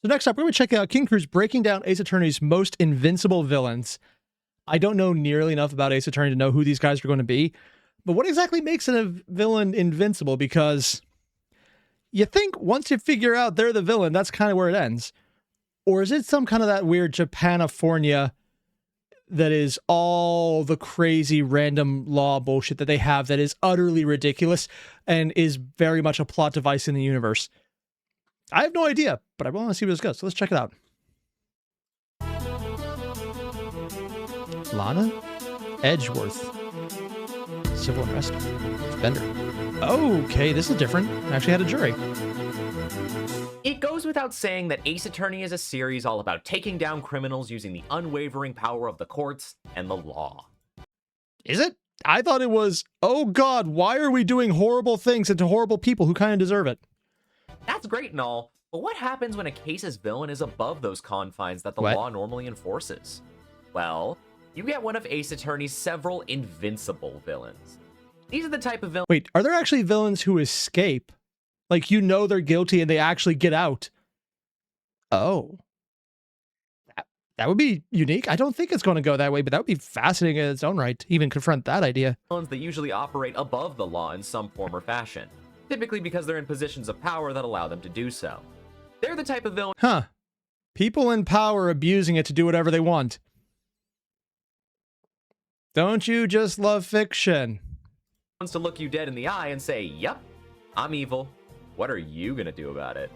So next up, we're going to check out KingKrew's breaking down Ace Attorney's most invincible villains. I don't know nearly enough about Ace Attorney to know who these guys are going to be, but what exactly makes a villain invincible? Because you think once you figure out they're the villain, that's kind of where it ends. Or is it some kind of that weird Japanifornia that is all the crazy random law bullshit that they have that is utterly ridiculous and is very much a plot device in the universe? I have no idea, but I want to see where this goes, so let's check it out. Lana Edgeworth. Civil unrest. Bender. Okay, this is different. I actually had a jury. It goes without saying that Ace Attorney is a series all about taking down criminals using the unwavering power of the courts and the law. Is it? I thought it was, oh god, why are we doing horrible things to horrible people who kind of deserve it? That's great and all, but what happens when a case's villain is above those confines that the law normally enforces? Well, you get one of Ace Attorney's several invincible villains. These are the type of villains— Wait, are there actually villains who escape? Like, you know they're guilty and they actually get out? Oh. That would be unique. I don't think it's going to go that way, but that would be fascinating in its own right to even confront that idea. Villains that usually operate above the law in some form or fashion, typically because they're in positions of power that allow them to do so. They're the type of villain— Huh. People in power abusing it to do whatever they want. Don't you just love fiction? To look you dead in the eye and say, "Yep, I'm evil. What are you gonna do about it?"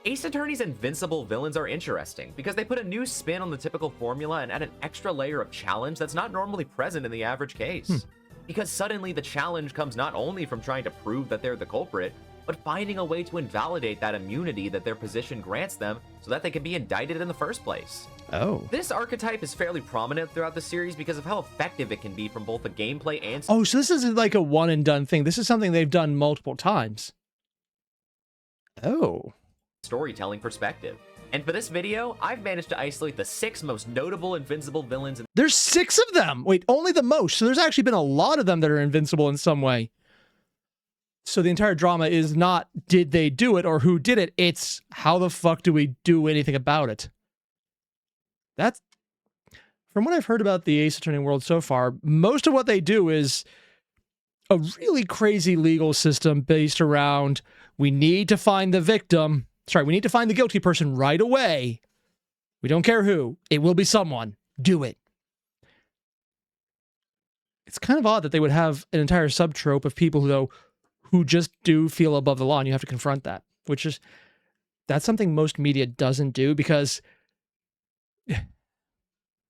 Ace Attorney's invincible villains are interesting because they put a new spin on the typical formula and add an extra layer of challenge that's not normally present in the average case. Because suddenly the challenge comes not only from trying to prove that they're the culprit, but finding a way to invalidate that immunity that their position grants them so that they can be indicted in the first place. Oh. This archetype is fairly prominent throughout the series because of how effective it can be from both a gameplay and— Oh, so this isn't like a one and done thing. This is something they've done multiple times. Oh. Storytelling perspective. And for this video, I've managed to isolate the 6 most notable invincible villains. There's 6 of them! Wait, only the most. So there's actually been a lot of them that are invincible in some way. So the entire drama is not did they do it or who did it, it's how the fuck do we do anything about it? That's, from what I've heard about the Ace Attorney world so far, most of what they do is a really crazy legal system based around we need to find the victim. Sorry, we need to find the guilty person right away. We don't care who. It will be someone. Do it. It's kind of odd that they would have an entire subtrope of people who just do feel above the law, and you have to confront that, which is, that's something most media doesn't do because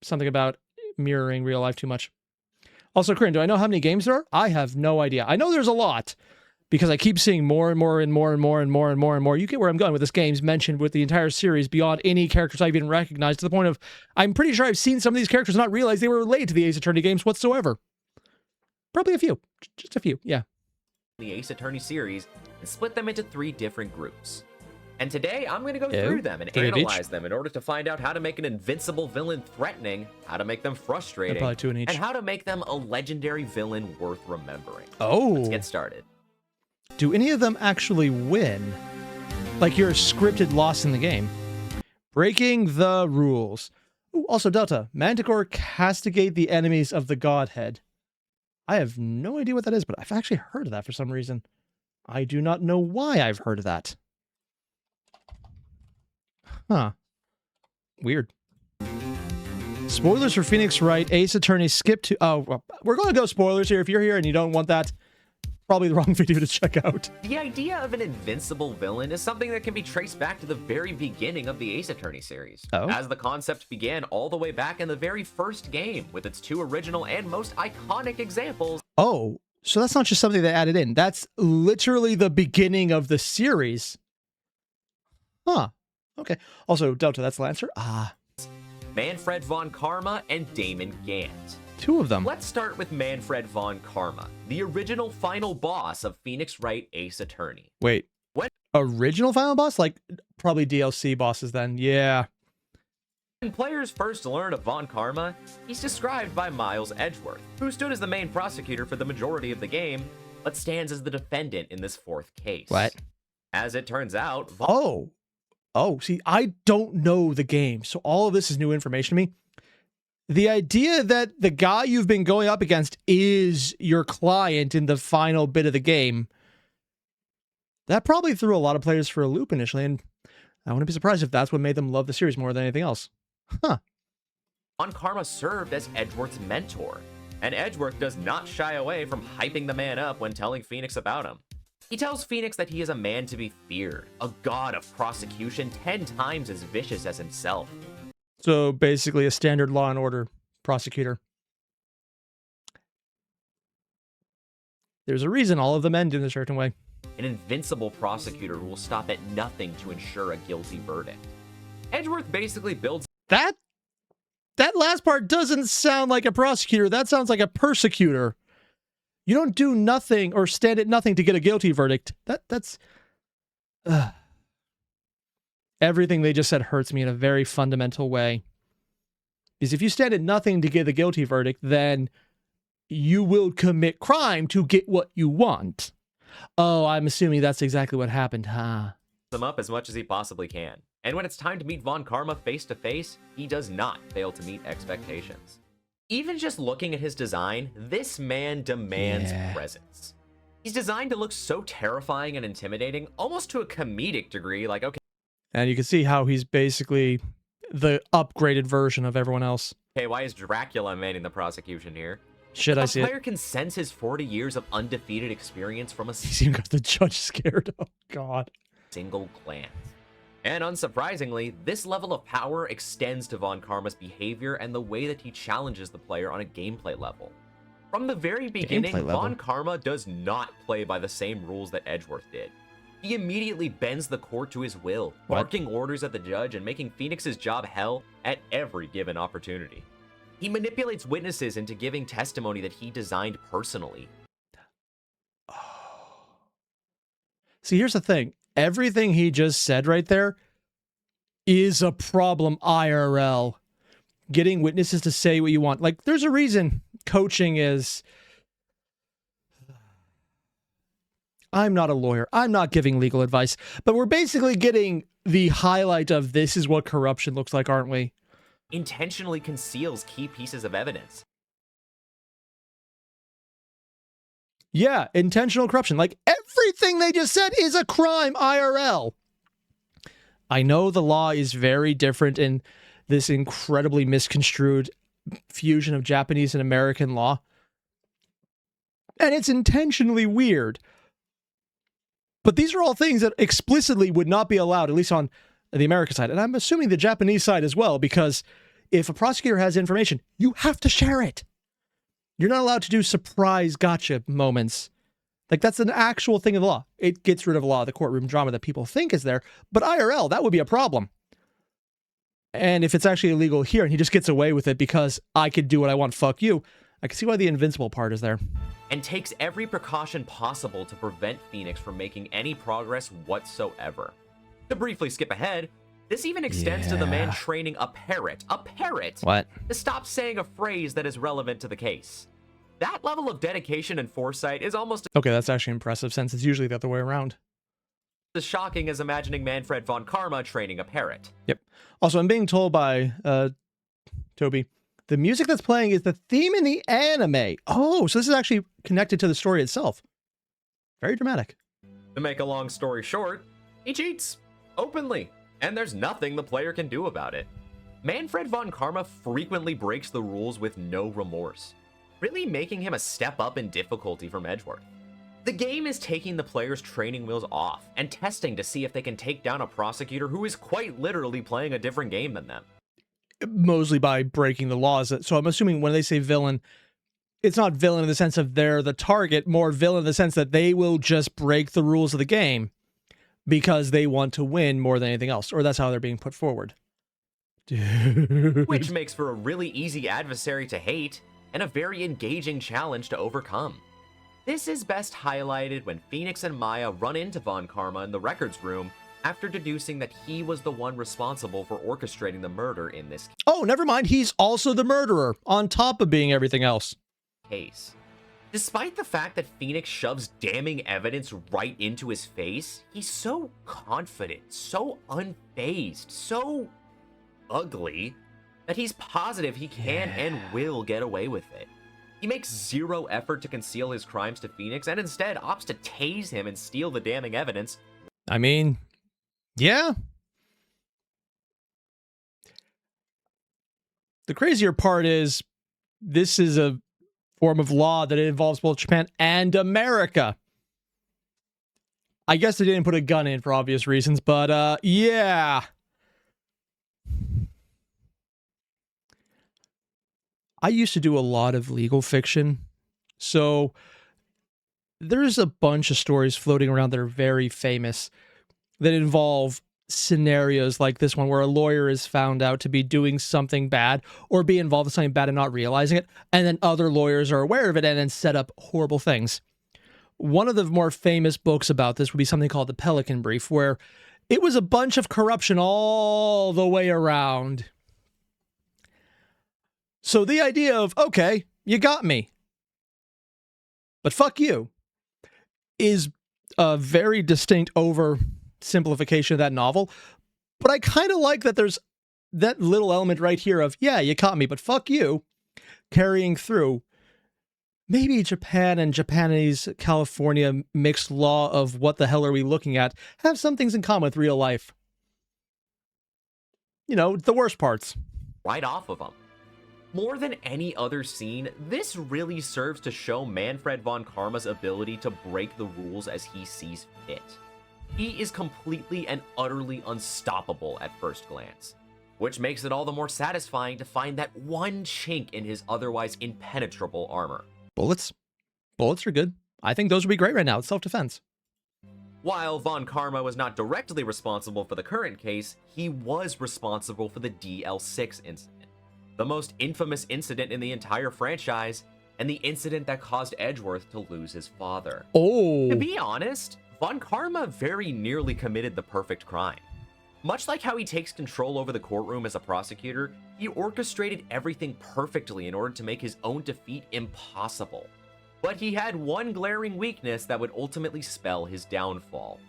something about mirroring real life too much. Also, Corinne, do I know how many games there are? I have no idea. I know there's a lot because I keep seeing more and more and more and more and more and more and more. You get where I'm going with this game's mentioned with the entire series beyond any characters I've even recognized, to the point of I'm pretty sure I've seen some of these characters and not realize they were related to the Ace Attorney games whatsoever. Probably a few. Just a few, yeah. The Ace Attorney series and split them into 3 different groups. And today, I'm going to go through them and analyze them in order to find out how to make an invincible villain threatening, how to make them frustrating, probably 2 in each, and how to make them a legendary villain worth remembering. Oh. Let's get started. Do any of them actually win? Like you're a scripted loss in the game? Breaking the rules. Ooh, also, Delta. Manticore castigate the enemies of the Godhead. I have no idea what that is, but I've actually heard of that for some reason. I do not know why I've heard of that. Huh. Weird. Spoilers for Phoenix Wright. Ace Attorney skip to... Oh, well, we're going to go spoilers here. If you're here and you don't want that, probably the wrong video to check out. The idea of an invincible villain is something that can be traced back to the very beginning of the Ace Attorney series. Oh? As the concept began all the way back in the very first game, with its 2 original and most iconic examples. Oh, so that's not just something they added in. That's literally the beginning of the series. Huh. Okay. Also, Delta, that's Lancer. Ah. Manfred von Karma and Damon Gant. 2 of them. Let's start with Manfred von Karma, the original final boss of Phoenix Wright Ace Attorney. Wait. What? Original final boss? Like, probably DLC bosses then. Yeah. When players first learn of Von Karma, he's described by Miles Edgeworth, who stood as the main prosecutor for the majority of the game, but stands as the defendant in this 4th case. What? As it turns out, Oh. Oh, see, I don't know the game, so all of this is new information to me. The idea that the guy you've been going up against is your client in the final bit of the game, that probably threw a lot of players for a loop initially, and I wouldn't be surprised if that's what made them love the series more than anything else. Huh. Von Karma served as Edgeworth's mentor, and Edgeworth does not shy away from hyping the man up when telling Phoenix about him. He tells Phoenix that he is a man to be feared, a god of prosecution 10 times as vicious as himself. So basically a standard Law and Order prosecutor. There's a reason all of them end in a certain way. An invincible prosecutor who will stop at nothing to ensure a guilty verdict. Edgeworth basically builds... That last part doesn't sound like a prosecutor. That sounds like a persecutor. You don't do nothing or stand at nothing to get a guilty verdict. That's... Everything they just said hurts me in a very fundamental way. Because if you stand at nothing to get a guilty verdict, then you will commit crime to get what you want. Oh, I'm assuming that's exactly what happened, huh? Him up as much as he possibly can. And when it's time to meet Von Karma face to face, he does not fail to meet expectations. Even just looking at his design, this man demands presence. He's designed to look so terrifying and intimidating, almost to a comedic degree, like, okay. And you can see how he's basically the upgraded version of everyone else. Okay, why is Dracula manning the prosecution here? Should I see it? A player can sense his 40 years of undefeated experience from a He's even got the judge scared. Oh, God. Single glance. And unsurprisingly, this level of power extends to Von Karma's behavior and the way that he challenges the player on a gameplay level. From the very beginning, Von Karma does not play by the same rules that Edgeworth did. He immediately bends the court to his will, barking orders at the judge and making Phoenix's job hell at every given opportunity. He manipulates witnesses into giving testimony that he designed personally. See, here's the thing. Everything he just said right there is a problem IRL. Getting witnesses to say what you want. Like, there's a reason coaching is... I'm not a lawyer. I'm not giving legal advice. But we're basically getting the highlight of this is what corruption looks like, aren't we? Intentionally conceals key pieces of evidence. Yeah, intentional corruption. Like, everything they just said is a crime IRL. I know the law is very different in this incredibly misconstrued fusion of Japanese and American law. And it's intentionally weird. But these are all things that explicitly would not be allowed, at least on the American side. And I'm assuming the Japanese side as well, because if a prosecutor has information, you have to share it. You're not allowed to do surprise gotcha moments. Like, that's an actual thing in the law. It gets rid of a lot of the courtroom drama that people think is there. But IRL, that would be a problem. And if it's actually illegal here and he just gets away with it because I could do what I want, fuck you, I can see why the Invincible part is there. And takes every precaution possible to prevent Phoenix from making any progress whatsoever. To briefly skip ahead, this even extends to the man training a parrot, What? to stop saying a phrase that is relevant to the case. That level of dedication and foresight is almost Okay, that's actually impressive since it's usually the other way around. as shocking as imagining Manfred von Karma training a parrot. Yep. Also, I'm being told by Toby, the music that's playing is the theme in the anime. Oh, so this is actually connected to the story itself. Very dramatic. To make a long story short, he cheats openly, and there's nothing the player can do about it. Manfred von Karma frequently breaks the rules with no remorse, really making him a step up in difficulty from Edgeworth. The game is taking the player's training wheels off and testing to see if they can take down a prosecutor who is quite literally playing a different game than them. Mostly by breaking the laws. So I'm assuming when they say villain, it's not villain in the sense of they're the target, more villain in the sense that they will just break the rules of the game because they want to win more than anything else, or that's how they're being put forward. Dude. Which makes for a really easy adversary to hate and a very engaging challenge to overcome. This is best highlighted when Phoenix and Maya run into Von Karma in the records room after deducing that he was the one responsible for orchestrating the murder in this Oh, never mind. He's also the murderer, on top of being everything else. case. Despite the fact that Phoenix shoves damning evidence right into his face, he's so confident, so unfazed, so ugly, that he's positive he can and will get away with it. He makes zero effort to conceal his crimes to Phoenix and instead opts to tase him and steal the damning evidence. I mean, yeah. The crazier part is this is a form of law that involves both Japan and America. I guess they didn't put a gun in for obvious reasons, but yeah. I used to do a lot of legal fiction, so there's a bunch of stories floating around that are very famous that involve scenarios like this one where a lawyer is found out to be doing something bad or be involved in something bad and not realizing it, and then other lawyers are aware of it and then set up horrible things. One of the more famous books about this would be something called The Pelican Brief, where it was a bunch of corruption all the way around. So the idea of, okay, you got me, but fuck you, is a very distinct oversimplification of that novel. But I kind of like that there's that little element right here of, yeah, you caught me, but fuck you, carrying through. Maybe Japan and Japanese California mixed law of what the hell are we looking at have some things in common with real life. You know, the worst parts. Right off of him. More than any other scene, this really serves to show Manfred von Karma's ability to break the rules as he sees fit. He is completely and utterly unstoppable at first glance, which makes it all the more satisfying to find that one chink in his otherwise impenetrable armor. Bullets? Bullets are good. I think those would be great right now. It's self-defense. While Von Karma was not directly responsible for the current case, he was responsible for the DL6 incident, the most infamous incident in the entire franchise, and the incident that caused Edgeworth to lose his father. Oh. To be honest, Von Karma very nearly committed the perfect crime. Much like how he takes control over the courtroom as a prosecutor, he orchestrated everything perfectly in order to make his own defeat impossible. But he had one glaring weakness that would ultimately spell his downfall: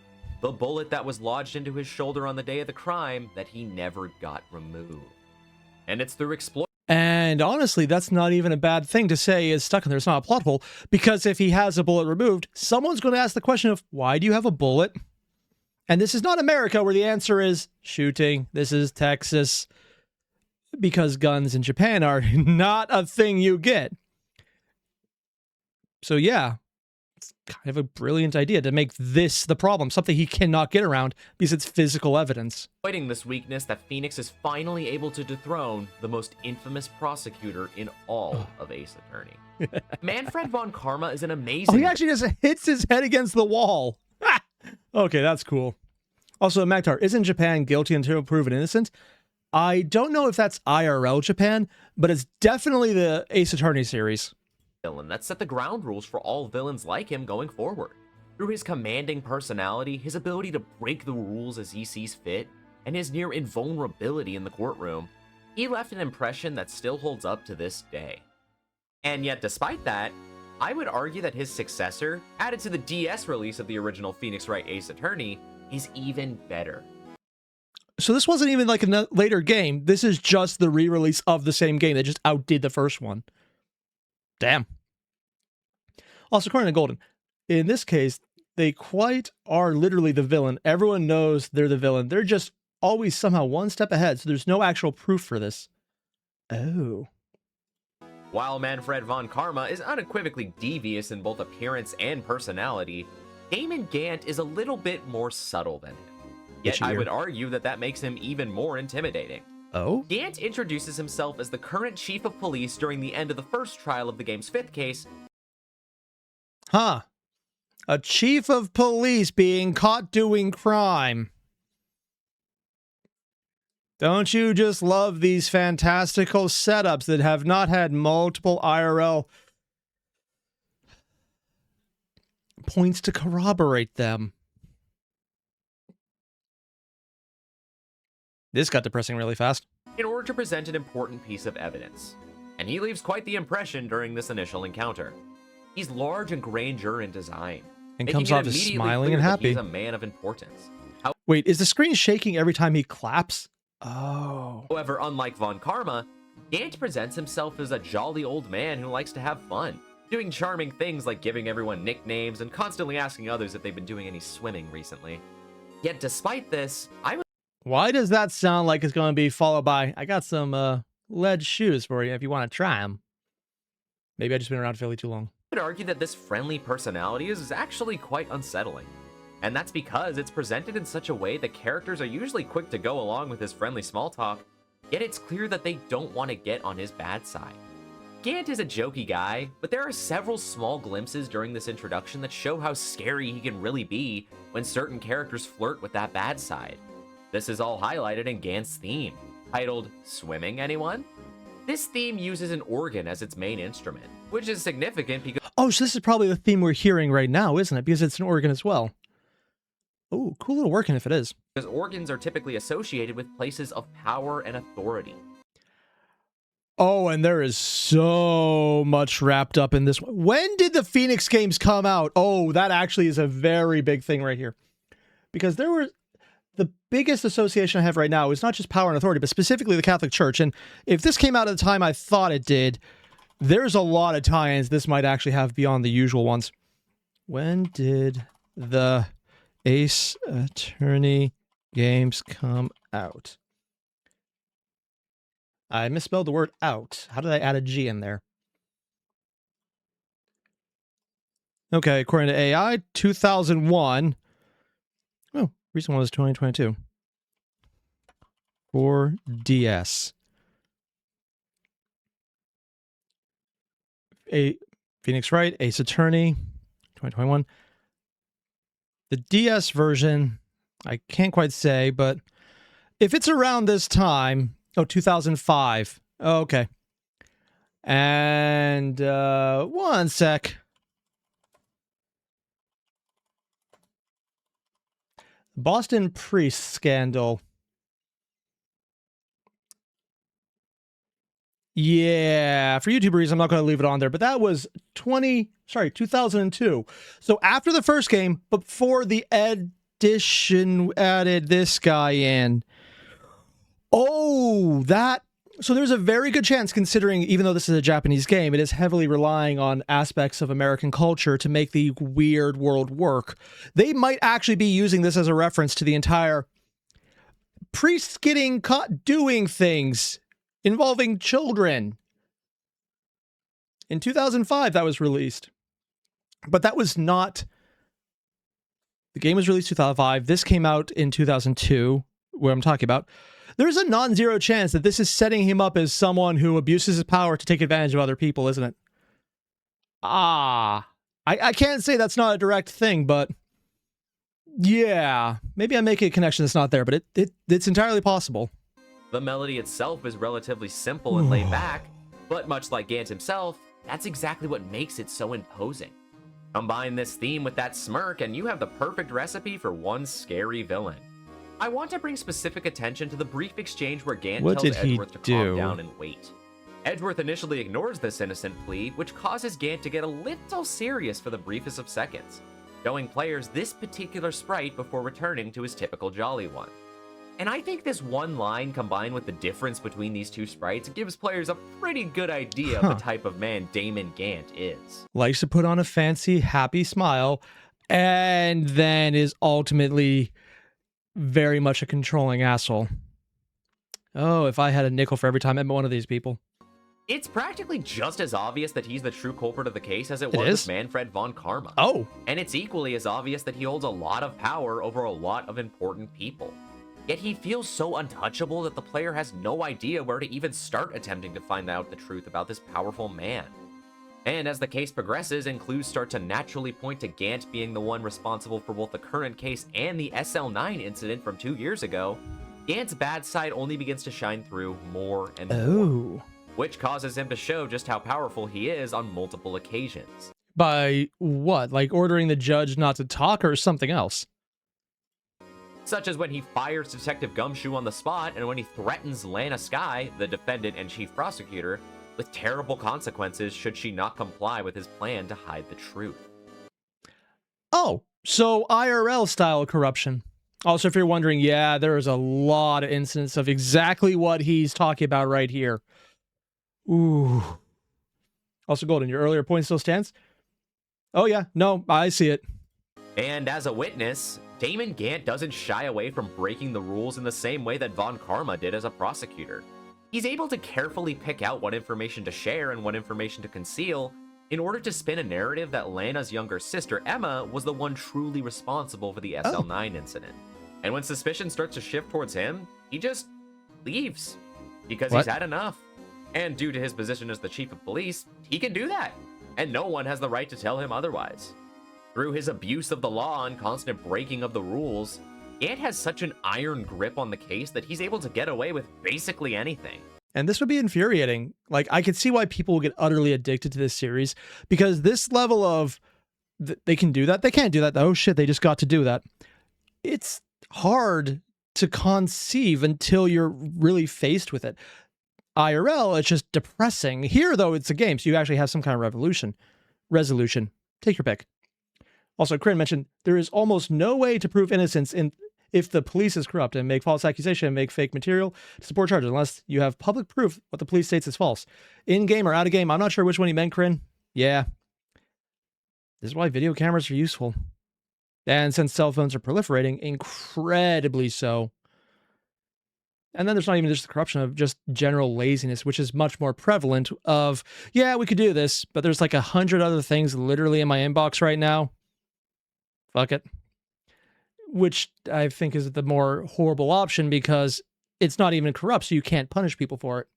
the bullet that was lodged into his shoulder on the day of the crime that he never got removed. And it's through exploiting. And honestly, that's not even a bad thing to say is stuck in there. It's not a plot hole, because if he has a bullet removed, someone's going to ask the question of, why do you have a bullet? And this is not America, where the answer is shooting. This is Texas, because guns in Japan are not a thing you get. So yeah, it's kind of a brilliant idea to make this the problem, something he cannot get around because it's physical evidence. Exploiting this weakness that Phoenix is finally able to dethrone the most infamous prosecutor in all of Ace Attorney. Manfred von Karma is an amazing... Oh, he actually just hits his head against the wall. Okay, that's cool. Also, Magtar, isn't Japan guilty until proven innocent? I don't know if that's IRL Japan, but it's definitely the Ace Attorney series. Villain that set the ground rules for all villains like him going forward. Through his commanding personality, his ability to break the rules as he sees fit, and his near invulnerability in the courtroom, he left an impression that still holds up to this day. And yet, despite that, I would argue that his successor, added to the DS release of the original Phoenix Wright Ace Attorney, is even better. So this wasn't even like a later game. This is just the re-release of the same game. They just outdid the first one. Damn. Also, according to Golden, in this case, they quite are literally the villain. Everyone knows they're the villain. They're just always somehow one step ahead, so there's no actual proof for this. Oh. While Manfred von Karma is unequivocally devious in both appearance and personality, Damon Gant is a little bit more subtle than him. Yet I would argue that that makes him even more intimidating. Oh? Gant introduces himself as the current chief of police during the end of the first trial of the game's 5th case. Huh. A chief of police being caught doing crime. Don't you just love these fantastical setups that have not had multiple IRL points to corroborate them? This got depressing really fast. In order to present an important piece of evidence, and he leaves quite the impression during this initial encounter. He's large and grandeur in design, And making comes it off as immediately smiling clear and that happy. he's a man of importance. Wait, is the screen shaking every time he claps? Oh. However, unlike Von Karma, Gant presents himself as a jolly old man who likes to have fun, doing charming things like giving everyone nicknames and constantly asking others if they've been doing any swimming recently. Yet despite this, Why does that sound like it's going to be followed by, I got some lead shoes for you if you want to try them? Maybe I've just been around Philly too long. would argue that this friendly personality is actually quite unsettling. And that's because it's presented in such a way that characters are usually quick to go along with his friendly small talk, yet it's clear that they don't want to get on his bad side. Gant is a jokey guy, but there are several small glimpses during this introduction that show how scary he can really be when certain characters flirt with that bad side. This is all highlighted in Gant's theme, titled Swimming Anyone? This theme uses an organ as its main instrument, which is significant because Oh, so this is probably the theme we're hearing right now, isn't it? Because it's an organ as well. Oh, cool little working if it is. organs are typically associated with places of power and authority. Oh, and there is so much wrapped up in this. When did the Phoenix games come out? Oh, that actually is a very big thing right here. Because there were the biggest association I have right now is not just power and authority, but specifically the Catholic Church. And if this came out at the time I thought it did, there's a lot of tie-ins this might actually have beyond the usual ones. When did the Ace Attorney games come out? I misspelled the word out. How did I add a G in there? Okay, according to AI, 2001. Oh, recent one was 2022. For DS. Phoenix Wright, Ace Attorney, 2021. The DS version, I can't quite say, but if it's around this time, 2005. Oh, okay. And one sec. Boston Priest scandal. Yeah, for YouTube reasons, I'm not going to leave it on there, but that was 2002. So after the first game, but before the edition added this guy in. Oh, so there's a very good chance, considering even though this is a Japanese game, it is heavily relying on aspects of American culture to make the weird world work. They might actually be using this as a reference to the entire priests getting caught doing things involving children. In 2005, that was released. But that was not... The game was released in 2005. This came out in 2002, what I'm talking about. There's a non-zero chance that this is setting him up as someone who abuses his power to take advantage of other people, isn't it? I can't say that's not a direct thing, but yeah, maybe I'm making a connection that's not there, but it's entirely possible. The melody itself is relatively simple and laid back, but much like Gant himself, that's exactly what makes it so imposing. Combine this theme with that smirk and you have the perfect recipe for one scary villain. I want to bring specific attention to the brief exchange where Gant tells Edgeworth to calm down and wait. Edgeworth initially ignores this innocent plea, which causes Gant to get a little serious for the briefest of seconds, showing players this particular sprite before returning to his typical jolly one. And I think this one line combined with the difference between these two sprites gives players a pretty good idea of the type of man Damon Gant is. Likes to put on a fancy, happy smile, and then is ultimately very much a controlling asshole. Oh, if I had a nickel for every time I met one of these people. It's practically just as obvious that he's the true culprit of the case as it was with Manfred von Karma. Oh. And it's equally as obvious that he holds a lot of power over a lot of important people. Yet he feels so untouchable that the player has no idea where to even start attempting to find out the truth about this powerful man. And as the case progresses and clues start to naturally point to Gant being the one responsible for both the current case and the SL9 incident from 2 years ago, Gant's bad side only begins to shine through more and more, which causes him to show just how powerful he is on multiple occasions. By what? Like ordering the judge not to talk or something else? Such as when he fires Detective Gumshoe on the spot and when he threatens Lana Skye, the defendant and chief prosecutor, with terrible consequences should she not comply with his plan to hide the truth. Oh, so IRL style corruption. Also, if you're wondering, yeah, there is a lot of incidents of exactly what he's talking about right here. Ooh. Also, Golden, your earlier point still stands? Oh, yeah. No, I see it. And as a witness, Damon Gant doesn't shy away from breaking the rules in the same way that Von Karma did as a prosecutor. He's able to carefully pick out what information to share and what information to conceal in order to spin a narrative that Lana's younger sister, Emma, was the one truly responsible for the SL9 incident. And when suspicion starts to shift towards him, he just leaves because he's had enough. And due to his position as the chief of police, he can do that. And no one has the right to tell him otherwise. Through his abuse of the law and constant breaking of the rules, Gant has such an iron grip on the case that he's able to get away with basically anything. And this would be infuriating. Like, I could see why people will get utterly addicted to this series, because this level of they can do that. They can't do that. Oh shit, they just got to do that. It's hard to conceive until you're really faced with it. IRL, it's just depressing. Here, though, it's a game, so you actually have some kind of resolution. Take your pick. Also, Corinne mentioned there is almost no way to prove innocence if the police is corrupt and make false accusation and make fake material to support charges, unless you have public proof what the police states is false. In-game or out-of-game, I'm not sure which one he meant, Corinne. Yeah. This is why video cameras are useful. And since cell phones are proliferating, incredibly so. And then there's not even just the corruption of just general laziness, which is much more prevalent of, yeah, we could do this, but there's like 100 other things literally in my inbox right now. Fuck it. Which I think is the more horrible option because it's not even corrupt, so you can't punish people for it.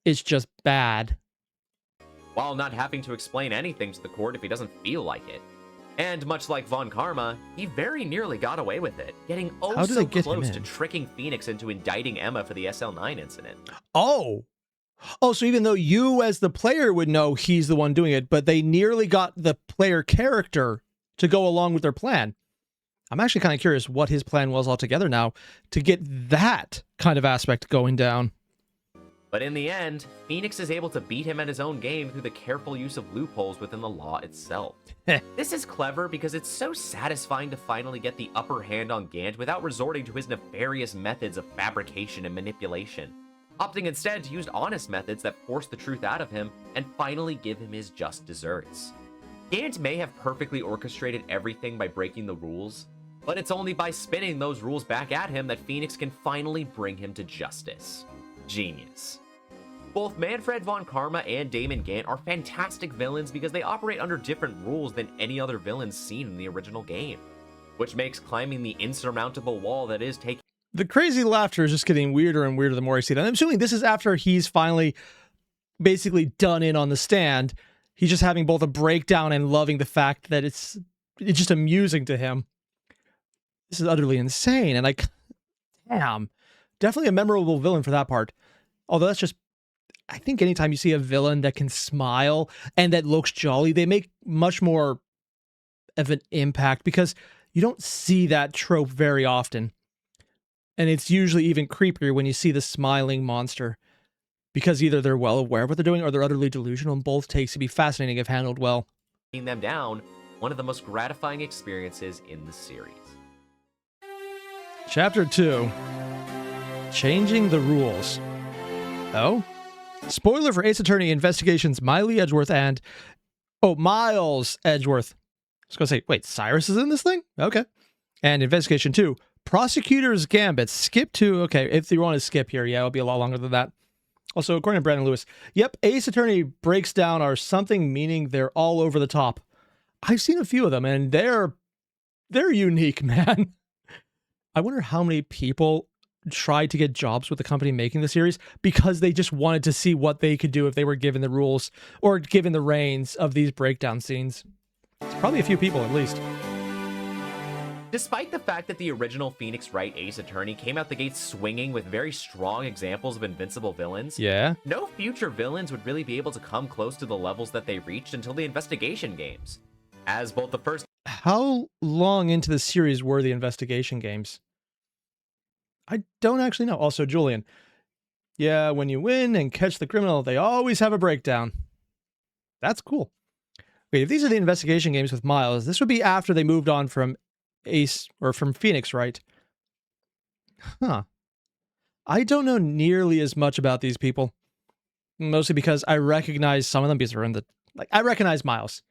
It's just bad. While not having to explain anything to the court if he doesn't feel like it. And much like Von Karma, he very nearly got away with it, getting so close to tricking Phoenix into indicting Emma for the SL9 incident. Oh, so even though you as the player would know he's the one doing it, but they nearly got the player character to go along with their plan. I'm actually kind of curious what his plan was altogether now to get that kind of aspect going down. But in the end, Phoenix is able to beat him at his own game through the careful use of loopholes within the law itself. This is clever because it's so satisfying to finally get the upper hand on Gant without resorting to his nefarious methods of fabrication and manipulation, opting instead to use honest methods that force the truth out of him and finally give him his just desserts. Gant may have perfectly orchestrated everything by breaking the rules, but it's only by spinning those rules back at him that Phoenix can finally bring him to justice. Genius. Both Manfred von Karma and Damon Gant are fantastic villains because they operate under different rules than any other villains seen in the original game, which makes climbing the insurmountable wall that is taking... The crazy laughter is just getting weirder and weirder the more I see it. And I'm assuming this is after he's finally basically done in on the stand. He's just having both a breakdown and loving the fact that it's just amusing to him. This is utterly insane. And damn, definitely a memorable villain for that part. Although that's just, I think anytime you see a villain that can smile and that looks jolly, they make much more of an impact because you don't see that trope very often. And it's usually even creepier when you see the smiling monster because either they're well aware of what they're doing or they're utterly delusional, and both takes to be fascinating if handled well. Them down, one of the most gratifying experiences in the series. Chapter 2. Changing the Rules. Oh? Spoiler for Ace Attorney Investigations Miles Edgeworth and... Oh, Miles Edgeworth. I was going to say, wait, Cyrus is in this thing? Okay. And Investigation 2. Prosecutor's Gambit. Skip 2. Okay, if you want to skip here, yeah, it'll be a lot longer than that. Also, according to Brandon Lewis, yep, Ace Attorney breaks down are something meaning they're all over the top. I've seen a few of them, and they're unique, man. I wonder how many people tried to get jobs with the company making the series because they just wanted to see what they could do if they were given the rules or given the reins of these breakdown scenes. It's probably a few people at least. Despite the fact that the original Phoenix Wright Ace Attorney came out the gate swinging with very strong examples of invincible villains, no future villains would really be able to come close to the levels that they reached until the investigation games. As both the first... How long into the series were the investigation games? I don't actually know. Also, Julian, Yeah, when you win and catch the criminal, they always have a breakdown. That's cool. Wait, if these are the investigation games with Miles, this would be after they moved on from Ace, or from Phoenix, right? Huh. I don't know nearly as much about these people. Mostly because I recognize some of them because they're in the... Like, I recognize Miles.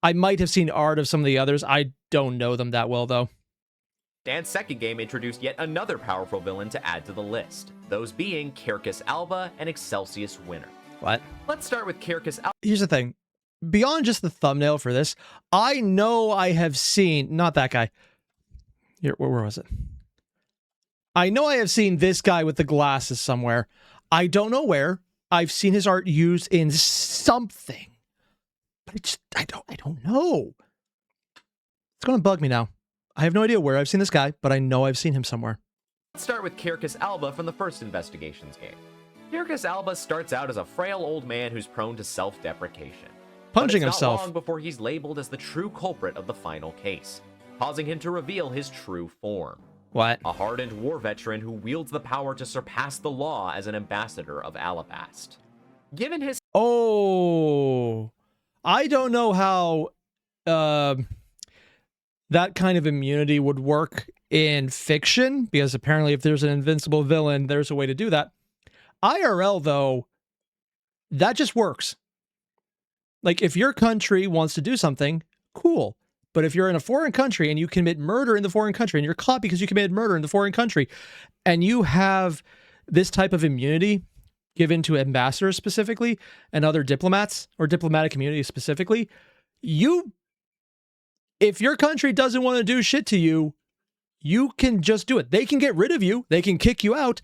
I might have seen art of some of the others. I don't know them that well, though. Dan's second game introduced yet another powerful villain to add to the list, those being Circus Alba and Excelsius Winter. What? Let's start with Circus Alba. Here's the thing. Beyond just the thumbnail for this, I know I have seen... Not that guy. Here, where was it? I know I have seen this guy with the glasses somewhere. I don't know where. I've seen his art used in something. But I don't know. It's going to bug me now. I have no idea where I've seen this guy, but I know I've seen him somewhere. Let's start with Circus Alba from the first Investigations game. Circus Alba starts out as a frail old man who's prone to self-deprecation. Punching but it's himself. Not long before he's labeled as the true culprit of the final case, causing him to reveal his true form. What? A hardened war veteran who wields the power to surpass the law as an ambassador of Alabast. Given his... Oh, I don't know how that kind of immunity would work in fiction, because apparently if there's an invincible villain, there's a way to do that. IRL, though, that just works. Like, if your country wants to do something, cool. But if you're in a foreign country and you commit murder in the foreign country and you're caught because you committed murder in the foreign country and you have this type of immunity given to ambassadors specifically and other diplomats or diplomatic communities specifically, if your country doesn't want to do shit to you, you can just do it. They can get rid of you. They can kick you out,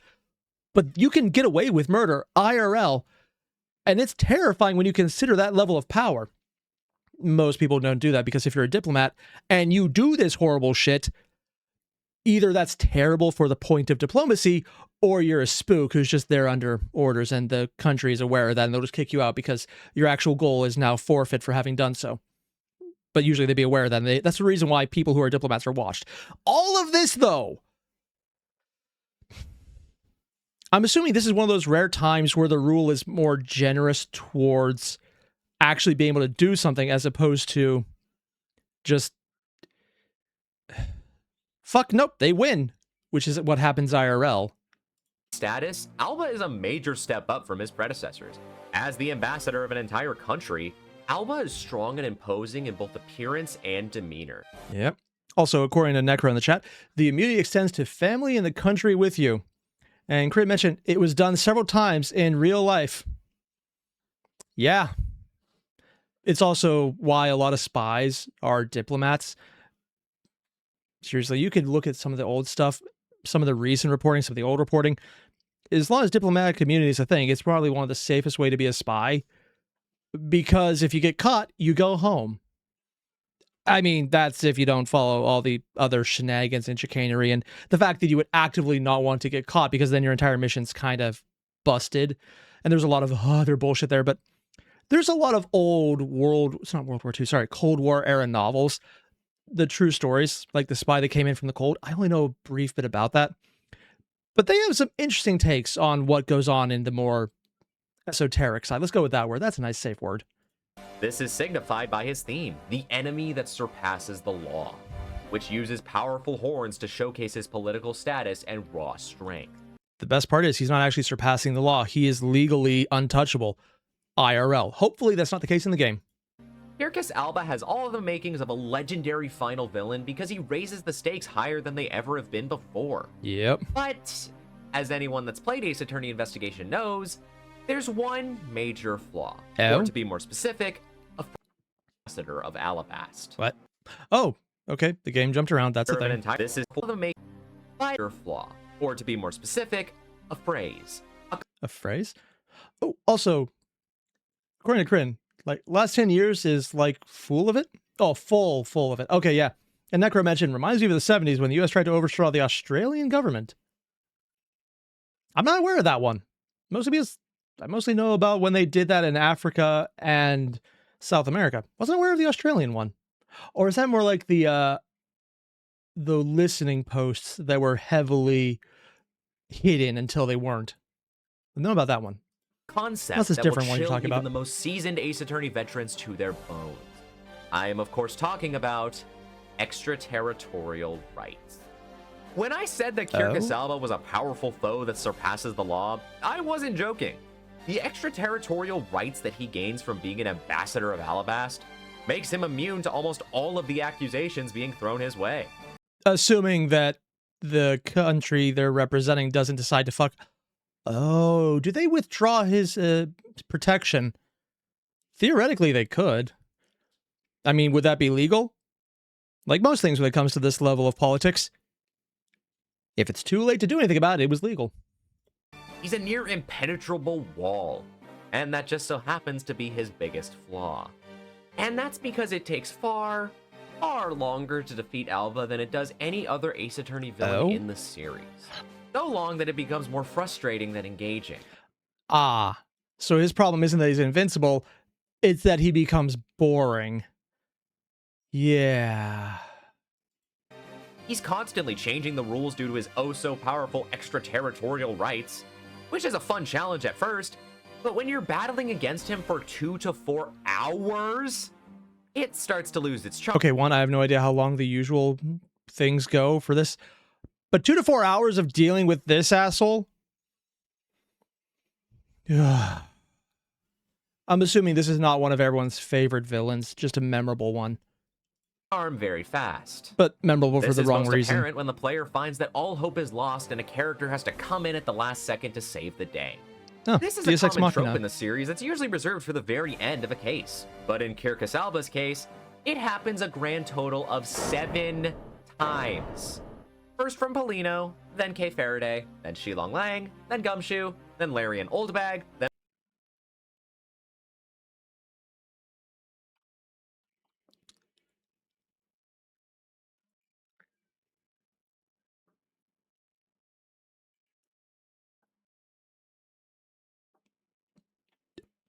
but you can get away with murder IRL. And it's terrifying when you consider that level of power. Most people don't do that because if you're a diplomat and you do this horrible shit, either that's terrible for the point of diplomacy, or you're a spook who's just there under orders and the country is aware of that and they'll just kick you out because your actual goal is now forfeit for having done so. But usually they'd be aware of that. And that's the reason why people who are diplomats are watched. All of this, though, I'm assuming this is one of those rare times where the rule is more generous towards actually being able to do something as opposed to just fuck, nope, they win, which is what happens IRL. Status, Alba is a major step up from his predecessors. As the ambassador of an entire country, Alba is strong and imposing in both appearance and demeanor. Yep. Also, according to Necro in the chat, the immunity extends to family in the country with you. And Crit mentioned it was done several times in real life. Yeah. It's also why a lot of spies are diplomats. Seriously, you could look at some of the old stuff, some of the recent reporting, some of the old reporting. As long as diplomatic community is a thing, it's probably one of the safest way to be a spy. Because if you get caught, you go home. I mean, that's if you don't follow all the other shenanigans and chicanery, and the fact that you would actively not want to get caught because then your entire mission's kind of busted. And there's a lot of other bullshit there, but there's a lot of Cold War era novels, the true stories, like The Spy That Came In From the Cold. I only know a brief bit about that. But they have some interesting takes on what goes on in the more esoteric side. Let's go with that word. That's a nice, safe word. This is signified by his theme, the enemy that surpasses the law, which uses powerful horns to showcase his political status and raw strength. The best part is he's not actually surpassing the law. He is legally untouchable. IRL. Hopefully that's not the case in the game. Circus Alba has all of the makings of a legendary final villain because he raises the stakes higher than they ever have been before. Yep. But, as anyone that's played Ace Attorney Investigation knows, there's one major flaw. Oh? Or to be more specific, a ambassador of Alabast. What? Oh, okay. The game jumped around. That's the thing. This is the major flaw. Or to be more specific, a phrase. A phrase? Oh, also, according to Kryn, like, last 10 years is, like, full of it? Oh, full of it. Okay, yeah. And Necro mentioned, reminds me of the 70s when the U.S. tried to overthrow the Australian government. I'm not aware of that one. Mostly because I mostly know about when they did that in Africa and South America. Wasn't aware of the Australian one. Or is that more like the listening posts that were heavily hidden until they weren't? Know about that one. Concept That's this that different will one you're chill talking even about. the most seasoned Ace Attorney veterans to their bones. I am, of course, talking about extraterritorial rights. When I said that Kirkus Alba was a powerful foe that surpasses the law, I wasn't joking. The extraterritorial rights that he gains from being an ambassador of Alabast makes him immune to almost all of the accusations being thrown his way. Assuming that the country they're representing doesn't decide to fuck. Oh, do they withdraw his protection? Theoretically, they could. I mean, would that be legal? Like most things when it comes to this level of politics, if it's too late to do anything about it, it was legal. He's a near impenetrable wall, and that just so happens to be his biggest flaw. And that's because it takes far longer to defeat Alba than it does any other Ace Attorney villain in the series. So long that it becomes more frustrating than engaging. Ah, so his problem isn't that he's invincible, it's that he becomes boring. Yeah. He's constantly changing the rules due to his oh-so-powerful extraterritorial rights, which is a fun challenge at first, but when you're battling against him for 2 to 4 hours, it starts to lose its charm. Okay, one, I have no idea how long the usual things go for this, but 2 to 4 hours of dealing with this asshole? I'm assuming this is not one of everyone's favorite villains, just a memorable one. Very fast. But memorable for the wrong reason. This is most apparent when the player finds that all hope is lost and a character has to come in at the last second to save the day. Oh, this is Deus a Ex common Machina. trope in the series that's usually reserved for the very end of a case. But in Kirkus Alba's case, it happens a grand total of 7 times. First from Polino, then Kay Faraday, then Shilong Lang, then Gumshoe, then Larry and Oldbag, then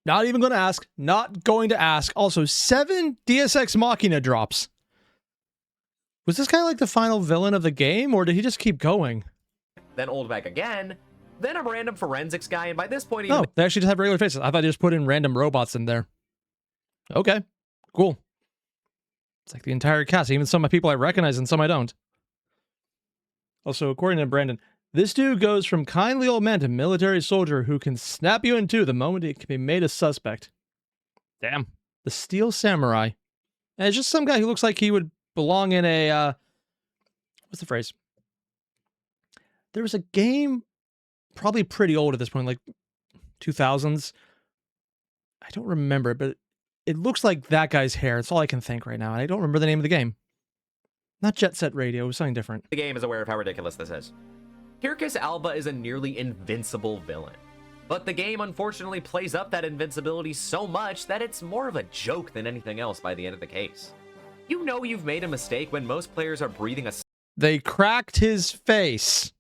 Not even going to ask. Not going to ask. Also, 7 Deus Ex Machina drops. Was this guy like the final villain of the game, or did he just keep going? then Oldbag again, then a random forensics guy, and by this point, No, they actually just have regular faces. I thought they just put in random robots in there. Okay, cool. It's like the entire cast. Even some of my people I recognize and some I don't. Also, according to Brandon, this dude goes from kindly old man to military soldier who can snap you in two the moment he can be made a suspect. Damn. The Steel Samurai. And it's just some guy who looks like he would belong in a, what's the phrase? There was a game, probably pretty old at this point, like 2000s. I don't remember it, but it looks like that guy's hair. It's all I can think right now. And I don't remember the name of the game. Not Jet Set Radio. It was something different. the game is aware of how ridiculous this is. Kirkus Alba is a nearly invincible villain, but the game unfortunately plays up that invincibility so much that it's more of a joke than anything else by the end of the case. You know you've made a mistake when most players are breathing a They cracked his face.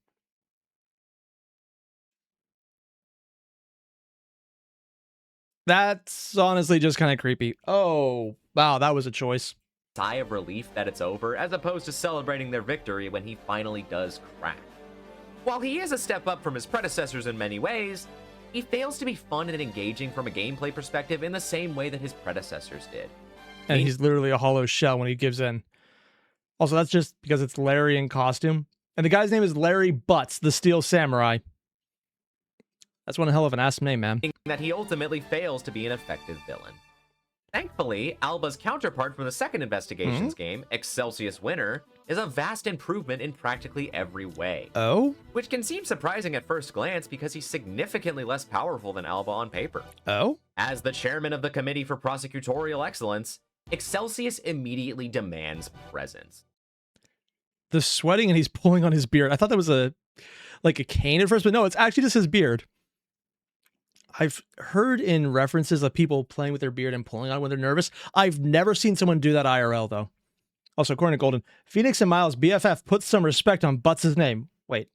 That's honestly just kind of creepy. Oh, wow, that was a choice. sigh of relief that it's over, as opposed to celebrating their victory when he finally does crack. While he is a step up from his predecessors in many ways, he fails to be fun and engaging from a gameplay perspective in the same way that his predecessors did. And he's literally a hollow shell when he gives in. Also, that's just because it's Larry in costume. And the guy's name is Larry Butts, the Steel Samurai. That's one hell of an ass name, man. That he ultimately fails to be an effective villain. Thankfully, Alba's counterpart from the second Investigations game, Excelsius Winter, is a vast improvement in practically every way. Oh? Which can seem surprising at first glance because he's significantly less powerful than Alba on paper. Oh? As the chairman of the Committee for Prosecutorial Excellence, Excelsius immediately demands presence. The sweating and he's pulling on his beard. I thought that was a cane at first, but no, it's actually just his beard. I've heard in references of people playing with their beard and pulling on it when they're nervous. I've never seen someone do that IRL, though. Also, according to Golden, Phoenix and Miles' BFF puts some respect on Butts' name. Wait.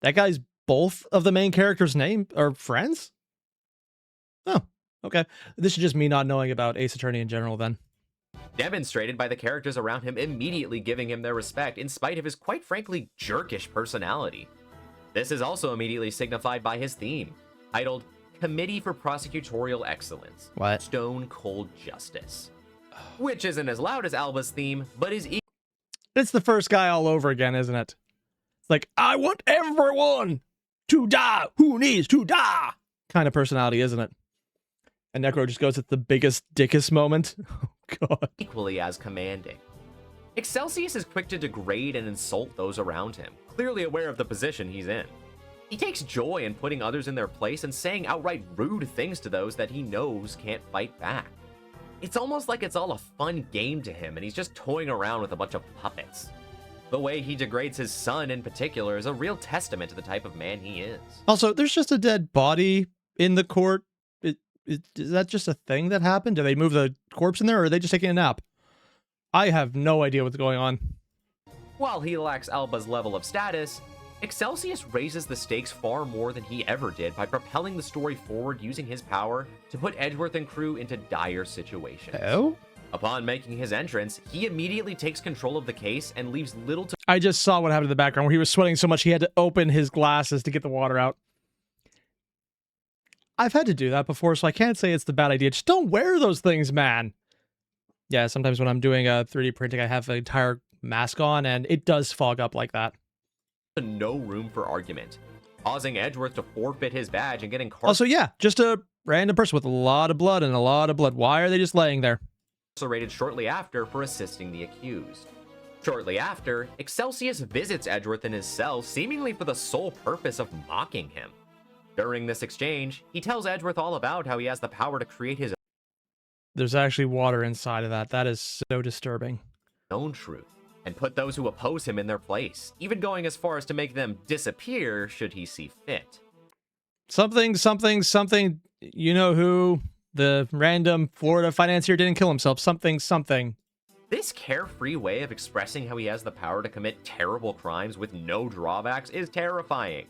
That guy's both of the main characters' name are friends? Oh, okay. This is just me not knowing about Ace Attorney in general, then. Demonstrated by the characters around him immediately giving him their respect in spite of his quite frankly jerkish personality. This is also immediately signified by his theme, titled Committee for Prosecutorial Excellence. What? Stone Cold Justice. Which isn't as loud as Alba's theme, but is It's the first guy all over again, isn't it? It's like, I want everyone to die who needs to die kind of personality, isn't it? And Necro just goes at the biggest dickest moment. Oh, God. equally as commanding. Excelsius is quick to degrade and insult those around him, clearly aware of the position he's in. He takes joy in putting others in their place and saying outright rude things to those that he knows can't fight back. It's almost like it's all a fun game to him and he's just toying around with a bunch of puppets. The way he degrades his son in particular is a real testament to the type of man he is. Also, there's just a dead body in the court. Is that just a thing that happened? Do they move the corpse in there, or are they just taking a nap? I have no idea what's going on. While he lacks Alba's level of status, Excelsius raises the stakes far more than he ever did by propelling the story forward using his power to put Edgeworth and crew into dire situations. Oh? Upon making his entrance, he immediately takes control of the case and leaves little to I just saw what happened in the background where he was sweating so much he had to open his glasses to get the water out. I've had to do that before, so I can't say it's the bad idea. Just don't wear those things, man. Yeah, sometimes when I'm doing 3D printing, I have an entire mask on, and it does fog up like that. no room for argument, causing Edgeworth to forfeit his badge and getting Also, yeah, just a random person with a lot of blood and a lot of blood. Why are they just laying there? incarcerated shortly after for assisting the accused. Shortly after, Excelsius visits Edgeworth in his cell, seemingly for the sole purpose of mocking him. During this exchange, he tells Edgeworth all about how he has the power to create his There's actually water inside of that. That is so disturbing. own truth, and put those who oppose him in their place, even going as far as to make them disappear should he see fit. Something, you know who, the random Florida financier didn't kill himself. Something. This carefree way of expressing how he has the power to commit terrible crimes with no drawbacks is terrifying,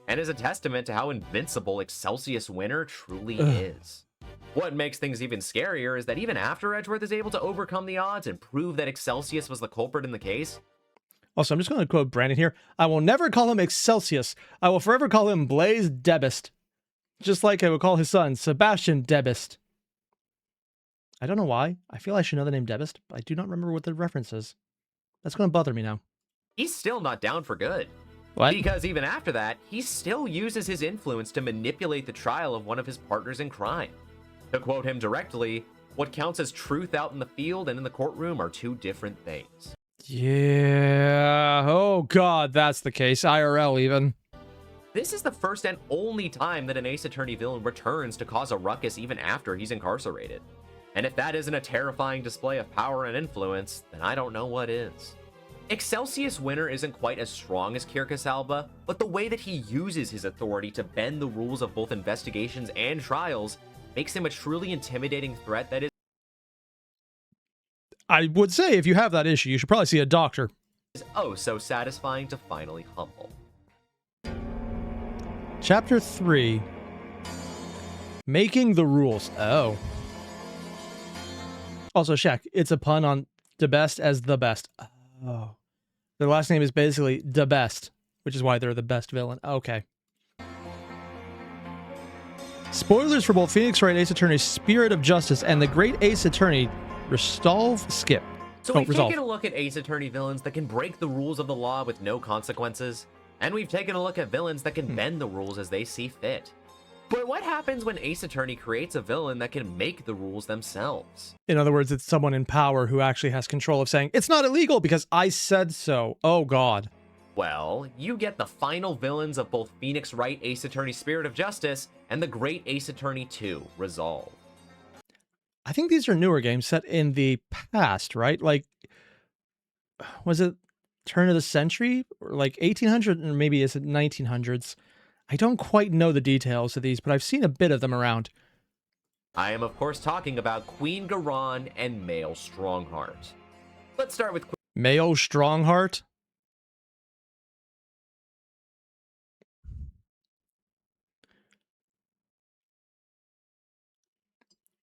and is a testament to how invincible Excelsius Winter truly is. What makes things even scarier is that even after Edgeworth is able to overcome the odds and prove that Excelsius was the culprit in the case. Also, I'm just going to quote Brandon here. I will never call him Excelsius. I will forever call him Blaise Debist. Just like I would call his son Sebastian Debist. I don't know why. I feel I should know the name Debist, but I do not remember what the reference is. That's going to bother me now. He's still not down for good. What? Because even after that, he still uses his influence to manipulate the trial of one of his partners in crime. To quote him directly, what counts as truth out in the field and in the courtroom are two different things. Yeah. Oh, God, that's the case. IRL, even. This is the first and only time that an Ace Attorney villain returns to cause a ruckus even after he's incarcerated. And if that isn't a terrifying display of power and influence, then I don't know what is. Excelsius Winter isn't quite as strong as Kirkus Alba, but the way that he uses his authority to bend the rules of both investigations and trials makes him a truly intimidating threat that is I would say if you have that issue, you should probably see a doctor. oh so satisfying to finally humble. Chapter 3. Making the rules. Oh. Also, Shaq, it's a pun on the best as the best. Oh. Their last name is basically the best, which is why they're the best villain. Okay. Spoilers for both Phoenix Wright Ace Attorney's Spirit of Justice and the Great Ace Attorney Resolve Skip. So we've taken a look at Ace Attorney villains that can break the rules of the law with no consequences, and we've taken a look at villains that can bend the rules as they see fit. But what happens when Ace Attorney creates a villain that can make the rules themselves? In other words, it's someone in power who actually has control of saying, it's not illegal because I said so. Oh, God. Well, you get the final villains of both Phoenix Wright Ace Attorney Spirit of Justice and the Great Ace Attorney 2 Resolve. I think these are newer games set in the past, right? Like, was it turn of the century? Or like 1800, or maybe is it 1900s? I don't quite know the details of these, but I've seen a bit of them around. I am, of course, talking about Queen Garon and Male Strongheart. Let's start with Male Strongheart?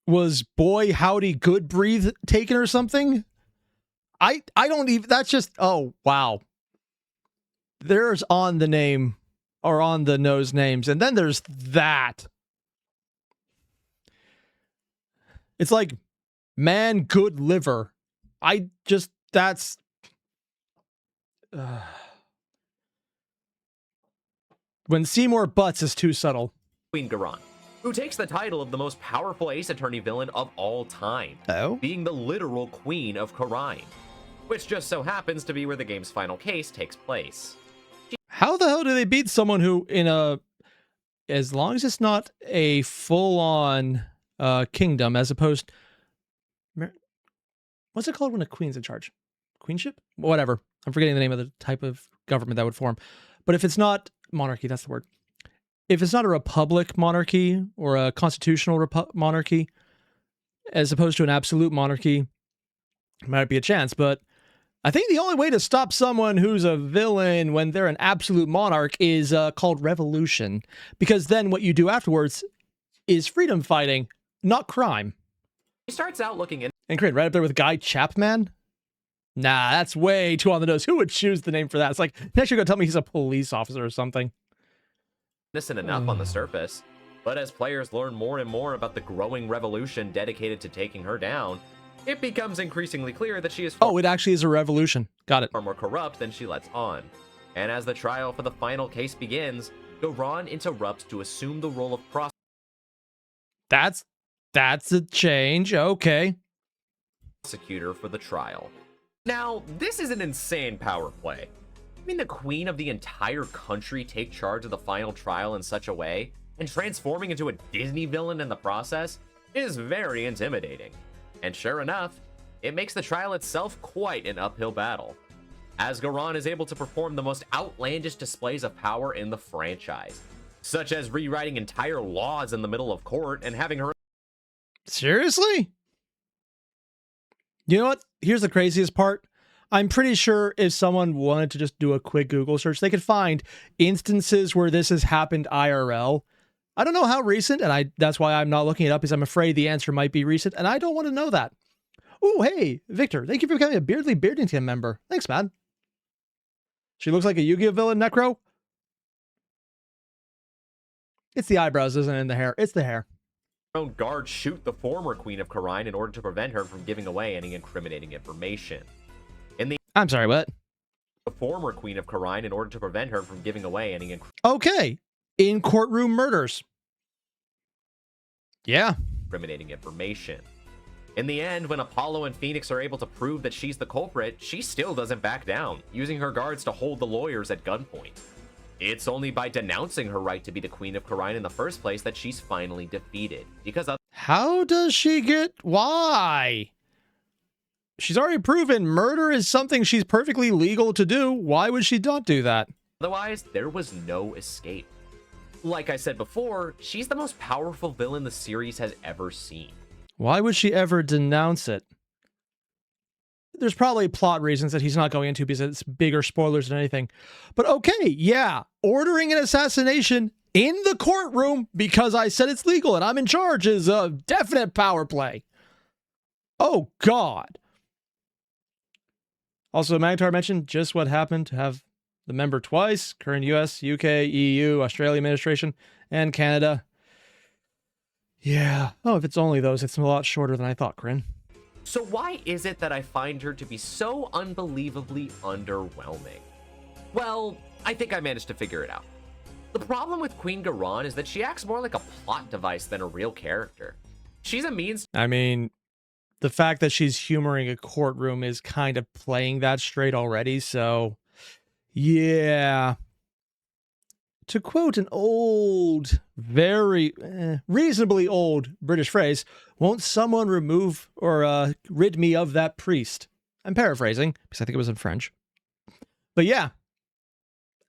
Was Boy Howdy Good Breathe taken or something? I don't even, that's just, oh, wow. There's on the name are on the nose names. And then there's that. It's like, man, good liver. That's... when Seymour Butts is too subtle. Queen Garan, who takes the title of the most powerful Ace Attorney villain of all time, being the literal Queen of Khura'in, which just so happens to be where the game's final case takes place. How the hell do they beat someone who, as long as it's not a full-on kingdom, as opposed... What's it called when a queen's in charge? Queenship? Whatever. I'm forgetting the name of the type of government that would form. But if it's not monarchy, that's the word. If it's not a republic monarchy or a constitutional monarchy, as opposed to an absolute monarchy, might be a chance. But I think the only way to stop someone who's a villain when they're an absolute monarch is called revolution. Because then what you do afterwards is freedom fighting, not crime. He starts out looking in. And great, right up there with Guy Chapman? Nah, that's way too on the nose. Who would choose the name for that? It's like, next you're going to tell me he's a police officer or something. Innocent enough on the surface, but as players learn more and more about the growing revolution dedicated to taking her down, it becomes increasingly clear that she is it actually is a revolution. Got it. far more corrupt than she lets on. And as the trial for the final case begins, Garan interrupts to assume the role of That's a change. Okay. prosecutor for the trial. Now, this is an insane power play. I mean, the queen of the entire country take charge of the final trial in such a way, and transforming into a Disney villain in the process is very intimidating. And sure enough, it makes the trial itself quite an uphill battle, as Garan is able to perform the most outlandish displays of power in the franchise, such as rewriting entire laws in the middle of court and having her... Seriously? You know what? Here's the craziest part. I'm pretty sure if someone wanted to just do a quick Google search, they could find instances where this has happened IRL. I don't know how recent, and that's why I'm not looking it up, because I'm afraid the answer might be recent, and I don't want to know that. Oh, hey, Victor, thank you for becoming a Beardly Beardington member. Thanks, man. She looks like a Yu-Gi-Oh villain, Necro. It's the eyebrows, isn't it, and the hair? It's the hair. Own guards shoot the former Queen of Khura'in in order to prevent her from giving away any incriminating information. I'm sorry, what? The former Queen of Khura'in in order to prevent her from giving away any Okay. In courtroom murders. Yeah. incriminating information. In the end, when Apollo and Phoenix are able to prove that she's the culprit, she still doesn't back down, using her guards to hold the lawyers at gunpoint. It's only by denouncing her right to be the Queen of Khura'in in the first place that she's finally defeated. Because how does she get... Why? She's already proven murder is something she's perfectly legal to do. Why would she not do that? otherwise, there was no escape. Like I said before, she's the most powerful villain the series has ever seen. Why would she ever denounce it? There's probably plot reasons that he's not going into because it's bigger spoilers than anything. But okay, yeah, ordering an assassination in the courtroom because I said it's legal and I'm in charge is a definite power play. Oh, God. Also, Magnetar mentioned just what happened to have the member twice, current US, UK, EU, Australia administration, and Canada. Yeah. Oh, if it's only those, it's a lot shorter than I thought, Corinne. So why is it that I find her to be so unbelievably underwhelming? Well, I think I managed to figure it out. The problem with Queen Garan is that she acts more like a plot device than a real character. She's a means... I mean, the fact that she's humoring a courtroom is kind of playing that straight already, so... Yeah. To quote an old, very reasonably old British phrase, won't someone remove or rid me of that priest? I'm paraphrasing, because I think it was in French. But yeah,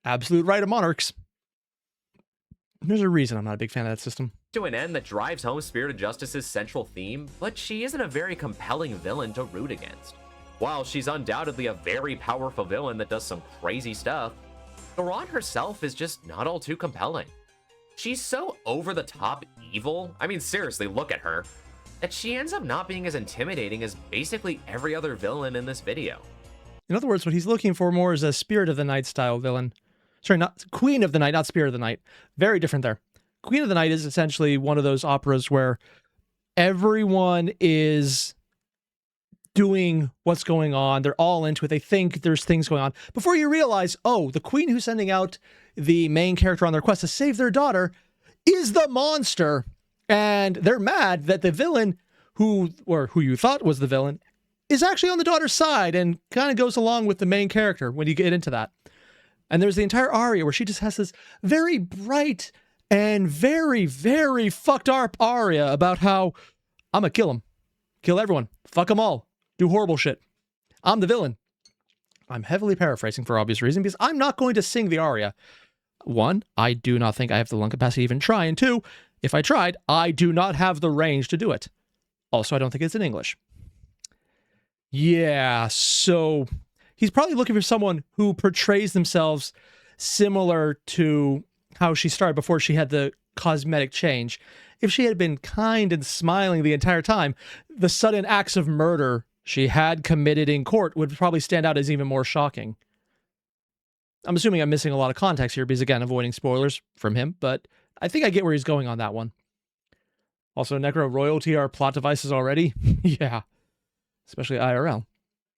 absolute right of monarchs. There's a reason I'm not a big fan of that system. To an end that drives home Spirit of Justice's central theme, but she isn't a very compelling villain to root against. While she's undoubtedly a very powerful villain that does some crazy stuff, Garan herself is just not all too compelling. She's so over-the-top evil, I mean seriously, look at her, that she ends up not being as intimidating as basically every other villain in this video. In other words, what he's looking for more is a Spirit of the Night style villain. Sorry, not Queen of the Night, not Spirit of the Night. Very different there. Queen of the Night is essentially one of those operas where everyone is doing what's going on. They're all into it. They think there's things going on. Before you realize, oh, the queen who's sending out the main character on their quest to save their daughter is the monster. And they're mad that the villain who you thought was the villain is actually on the daughter's side and kind of goes along with the main character when you get into that. And there's the entire aria where she just has this very bright and very, very fucked up aria about how I'm gonna kill them. Kill everyone. Fuck them all. Do horrible shit. I'm the villain. I'm heavily paraphrasing for obvious reason because I'm not going to sing the aria. One, I do not think I have the lung capacity to even try. And two, if I tried, I do not have the range to do it. Also, I don't think it's in English. Yeah, so he's probably looking for someone who portrays themselves similar to how she started before she had the cosmetic change. If she had been kind and smiling the entire time, the sudden acts of murder she had committed in court would probably stand out as even more shocking. I'm assuming I'm missing a lot of context here because, again, avoiding spoilers from him, but I think I get where he's going on that one. Also, Necro, royalty are plot devices already? Yeah, especially IRL.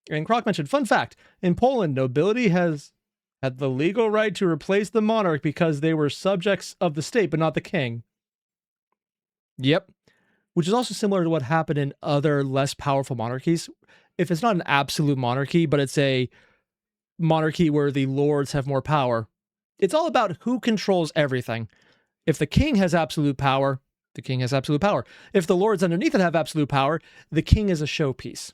And Croc mentioned, fun fact, in Poland, nobility has had the legal right to replace the monarch because they were subjects of the state, but not the king. Yep. Which is also similar to what happened in other less powerful monarchies. If it's not an absolute monarchy, but it's a monarchy where the lords have more power, it's all about who controls everything. If the king has absolute power, the king has absolute power. If the lords underneath it have absolute power, the king is a showpiece.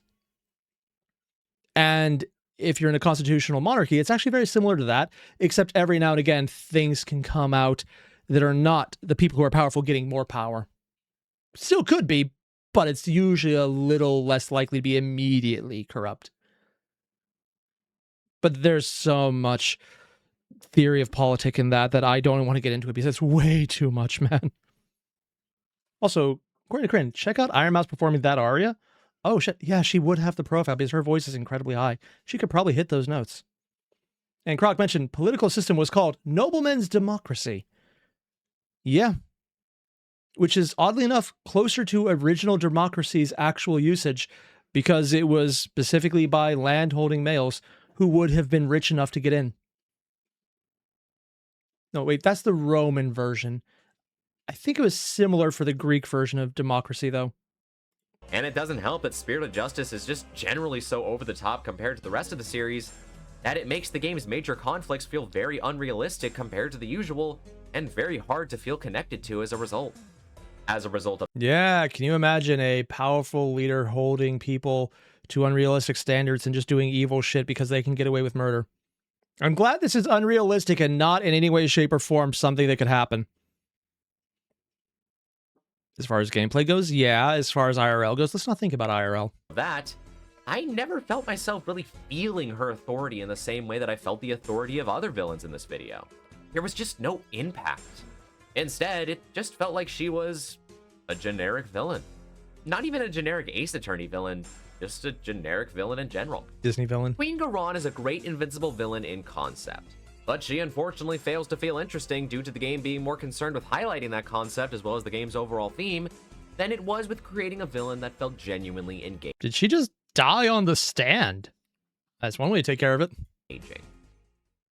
And if you're in a constitutional monarchy, it's actually very similar to that, except every now and again, things can come out that are not the people who are powerful getting more power. Still could be, but it's usually a little less likely to be immediately corrupt. But there's so much theory of politic in that I don't want to get into it because it's way too much, man. Also, according to Kryn, check out Iron Mouse performing that aria. Oh, shit. Yeah, she would have the profile because her voice is incredibly high. She could probably hit those notes. And Croc mentioned political system was called Noblemen's Democracy. Yeah. Which is, oddly enough, closer to original democracy's actual usage because it was specifically by land-holding males who would have been rich enough to get in. No, wait, that's the Roman version. I think it was similar for the Greek version of democracy, though. And it doesn't help that Spirit of Justice is just generally so over the top compared to the rest of the series that it makes the game's major conflicts feel very unrealistic compared to the usual and very hard to feel connected to as a result. Yeah, can you imagine a powerful leader holding people to unrealistic standards and just doing evil shit because they can get away with murder? I'm glad this is unrealistic and not in any way, shape, or form something that could happen. As far as gameplay goes, yeah. As far as IRL goes, let's not think about IRL. That, I never felt myself really feeling her authority in the same way that I felt the authority of other villains in this video. There was just no impact. Instead, it just felt like she was a generic villain. Not even a generic Ace Attorney villain, just a generic villain in general. Disney villain. Queen Garon is a great Invincible villain in concept, but she unfortunately fails to feel interesting due to the game being more concerned with highlighting that concept as well as the game's overall theme than it was with creating a villain that felt genuinely engaging. Did she just die on the stand? That's one way to take care of it.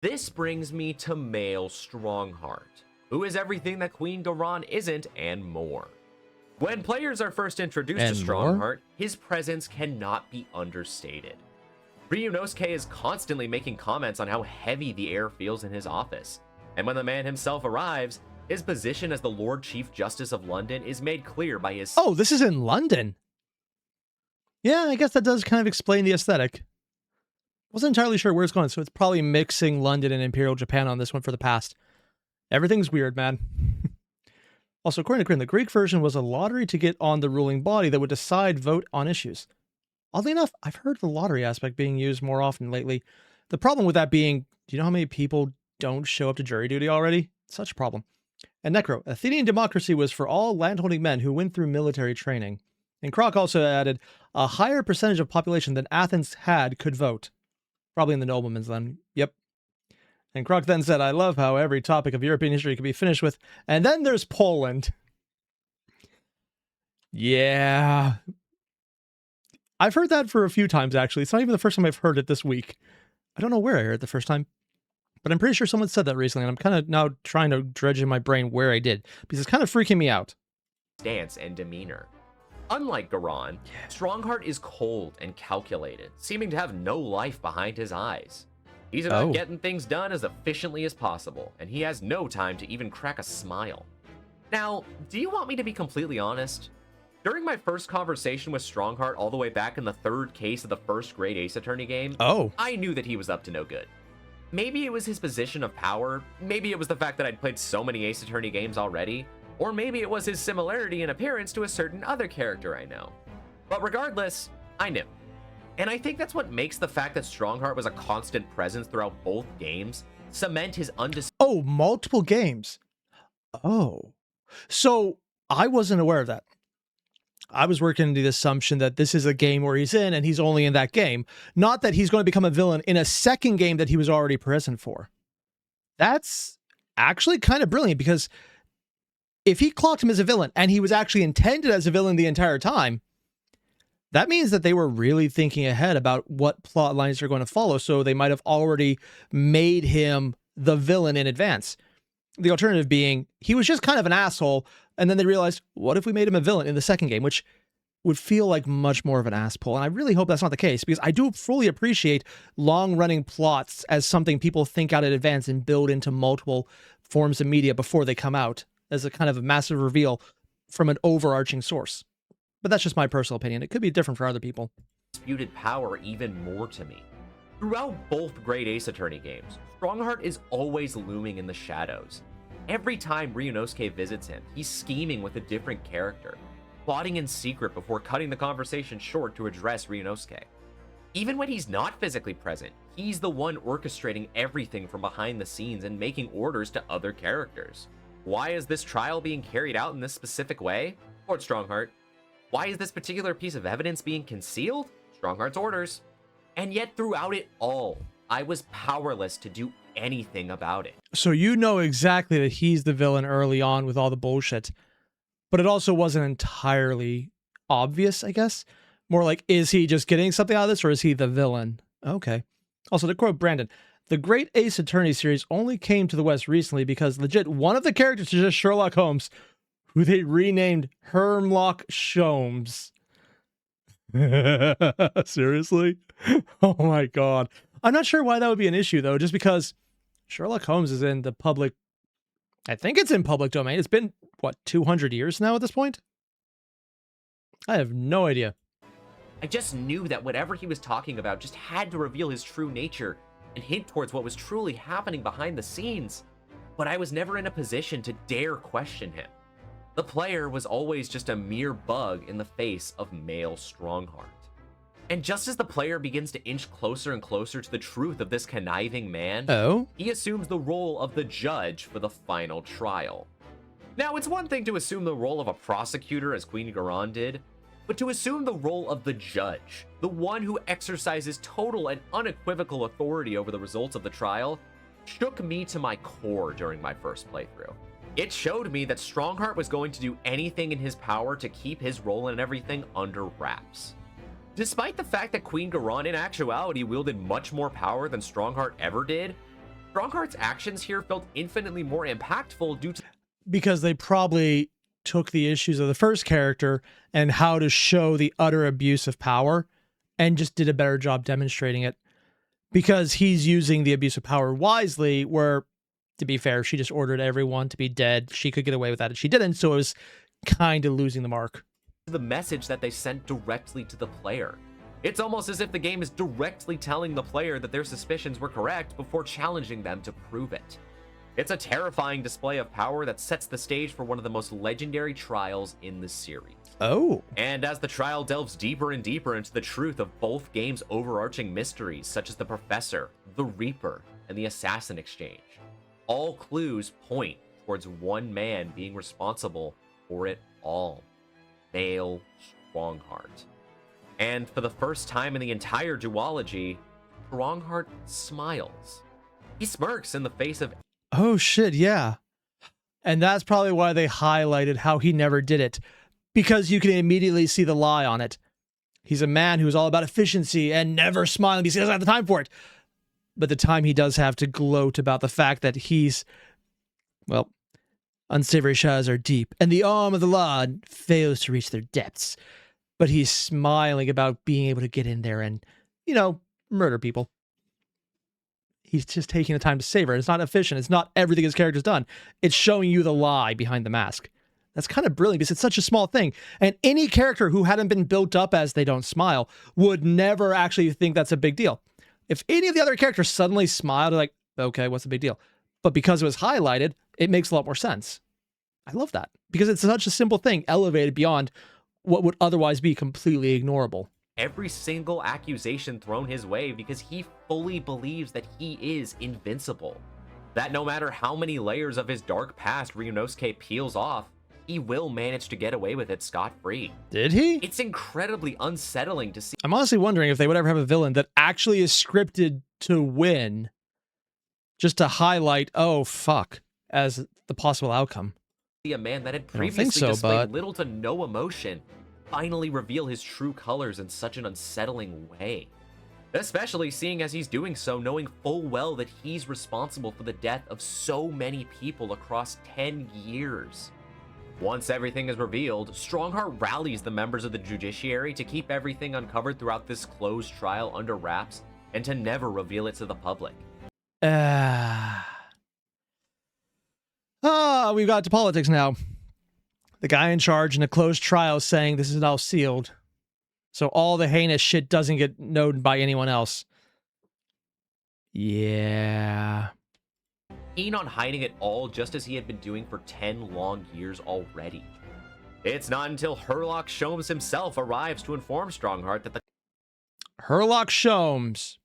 This brings me to male Strongheart, who is everything that Queen Garon isn't and more. When players are first introduced to Strongheart, his presence cannot be understated. Ryunosuke is constantly making comments on how heavy the air feels in his office, and when the man himself arrives, his position as the Lord Chief Justice of London is made clear by his— Oh, this is in London. Yeah, I guess that does kind of explain the aesthetic. Wasn't entirely sure where it's going, so it's probably mixing London and Imperial Japan on this one for the past. Everything's weird, man. Also, according to Kryn, the Greek version was a lottery to get on the ruling body that would decide vote on issues. Oddly enough, I've heard the lottery aspect being used more often lately. The problem with that being, do you know how many people don't show up to jury duty already? Such a problem. And Necro, Athenian democracy was for all landholding men who went through military training. And Croc also added, a higher percentage of population than Athens had could vote. Probably in the noblemen's then. Yep. And Kruk then said, I love how every topic of European history can be finished with, and then there's Poland. Yeah. I've heard that for a few times, actually. It's not even the first time I've heard it this week. I don't know where I heard it the first time, but I'm pretty sure someone said that recently, and I'm kind of now trying to dredge in my brain where I did, because it's kind of freaking me out. Stance and demeanor. Unlike Garan, Strongheart is cold and calculated, seeming to have no life behind his eyes. He's about getting things done as efficiently as possible, and he has no time to even crack a smile. Now, do you want me to be completely honest? During my first conversation with Strongheart all the way back in the third case of the first Great Ace Attorney game, I knew that he was up to no good. Maybe it was his position of power, maybe it was the fact that I'd played so many Ace Attorney games already, or maybe it was his similarity in appearance to a certain other character I know. But regardless, I knew. And I think that's what makes the fact that Strongheart was a constant presence throughout both games cement his Oh, multiple games. Oh. So I wasn't aware of that. I was working under the assumption that this is a game where he's in and he's only in that game. Not that he's going to become a villain in a second game that he was already present for. That's actually kind of brilliant, because if he clocked him as a villain and he was actually intended as a villain the entire time, that means that they were really thinking ahead about what plot lines they're going to follow. So they might have already made him the villain in advance. The alternative being he was just kind of an asshole, and then they realized, what if we made him a villain in the second game, which would feel like much more of an ass pull. And I really hope that's not the case, because I do fully appreciate long-running plots as something people think out in advance and build into multiple forms of media before they come out as a kind of a massive reveal from an overarching source. But that's just my personal opinion. It could be different for other people. Disputed power even more to me. Throughout both Great Ace Attorney games, Strongheart is always looming in the shadows. Every time Ryunosuke visits him, he's scheming with a different character, plotting in secret before cutting the conversation short to address Ryunosuke. Even when he's not physically present, he's the one orchestrating everything from behind the scenes and making orders to other characters. Why is this trial being carried out in this specific way? Lord Strongheart. Why is this particular piece of evidence being concealed? Strongheart's orders. And yet throughout it all, I was powerless to do anything about it. So you know exactly that he's the villain early on with all the bullshit, but it also wasn't entirely obvious, I guess. More like, is he just getting something out of this, or is he the villain? Okay. Also, to quote Brandon, the Great Ace Attorney series only came to the West recently because legit one of the characters is just Sherlock Holmes, who they renamed Hermlock Sholmes. Seriously? Oh my god. I'm not sure why that would be an issue, though, just because Sherlock Holmes is in the public... I think it's in public domain. It's been, what, 200 years now at this point? I have no idea. I just knew that whatever he was talking about just had to reveal his true nature and hint towards what was truly happening behind the scenes. But I was never in a position to dare question him. The player was always just a mere bug in the face of male Strongheart. And just as the player begins to inch closer and closer to the truth of this conniving man, he assumes the role of the judge for the final trial. Now, it's one thing to assume the role of a prosecutor as Queen Garan did, but to assume the role of the judge, the one who exercises total and unequivocal authority over the results of the trial, shook me to my core during my first playthrough. It showed me that Strongheart was going to do anything in his power to keep his role and everything under wraps. Despite the fact that Queen Garan in actuality wielded much more power than Strongheart ever did, Strongheart's actions here felt infinitely more impactful due to... Because they probably took the issues of the first character and how to show the utter abuse of power and just did a better job demonstrating it. Because he's using the abuse of power wisely, where, to be fair, she just ordered everyone to be dead. She could get away with that, and she didn't, so it was kind of losing the mark. The message that they sent directly to the player. It's almost as if the game is directly telling the player that their suspicions were correct before challenging them to prove it. It's a terrifying display of power that sets the stage for one of the most legendary trials in the series. And as the trial delves deeper and deeper into the truth of both games' overarching mysteries, such as the Professor, the Reaper, and the Assassin Exchange, all clues point towards one man being responsible for it all. Male Strongheart. And for the first time in the entire duology, Strongheart smiles. He smirks in the face of Oh shit, yeah. And that's probably why they highlighted how he never did it. Because you can immediately see the lie on it. He's a man who's all about efficiency and never smiling because he doesn't have the time for it. But the time he does have to gloat about the fact that he's, well, unsavory shires are deep, and the arm of the law fails to reach their depths. But he's smiling about being able to get in there and, you know, murder people. He's just taking the time to savor it. It's not efficient. It's not everything his character's done. It's showing you the lie behind the mask. That's kind of brilliant because it's such a small thing. And any character who hadn't been built up as they don't smile would never actually think that's a big deal. If any of the other characters suddenly smiled, they're like, okay, what's the big deal? But because it was highlighted, it makes a lot more sense. I love that because it's such a simple thing, elevated beyond what would otherwise be completely ignorable. every single accusation thrown his way because he fully believes that he is invincible. That no matter how many layers of his dark past Ryunosuke peels off, he will manage to get away with it scot-free. Did he? It's incredibly unsettling to see. I'm honestly wondering if they would ever have a villain that actually is scripted to win, just to highlight, oh, fuck, as the possible outcome. A man that had I don't previously think so, displayed but little to no emotion finally reveal his true colors in such an unsettling way. Especially seeing as he's doing so knowing full well that he's responsible for the death of so many people across 10 years. Once everything is revealed, Strongheart rallies the members of the judiciary to keep everything uncovered throughout this closed trial under wraps and to never reveal it to the public. We've got to politics now. The guy in charge in a closed trial saying this is all sealed, so all the heinous shit doesn't get known by anyone else. Yeah. Keen on hiding it all just as he had been doing for 10 long years already. It's not until Herlock Sholmes himself arrives to inform Strongheart that the Herlock Sholmes.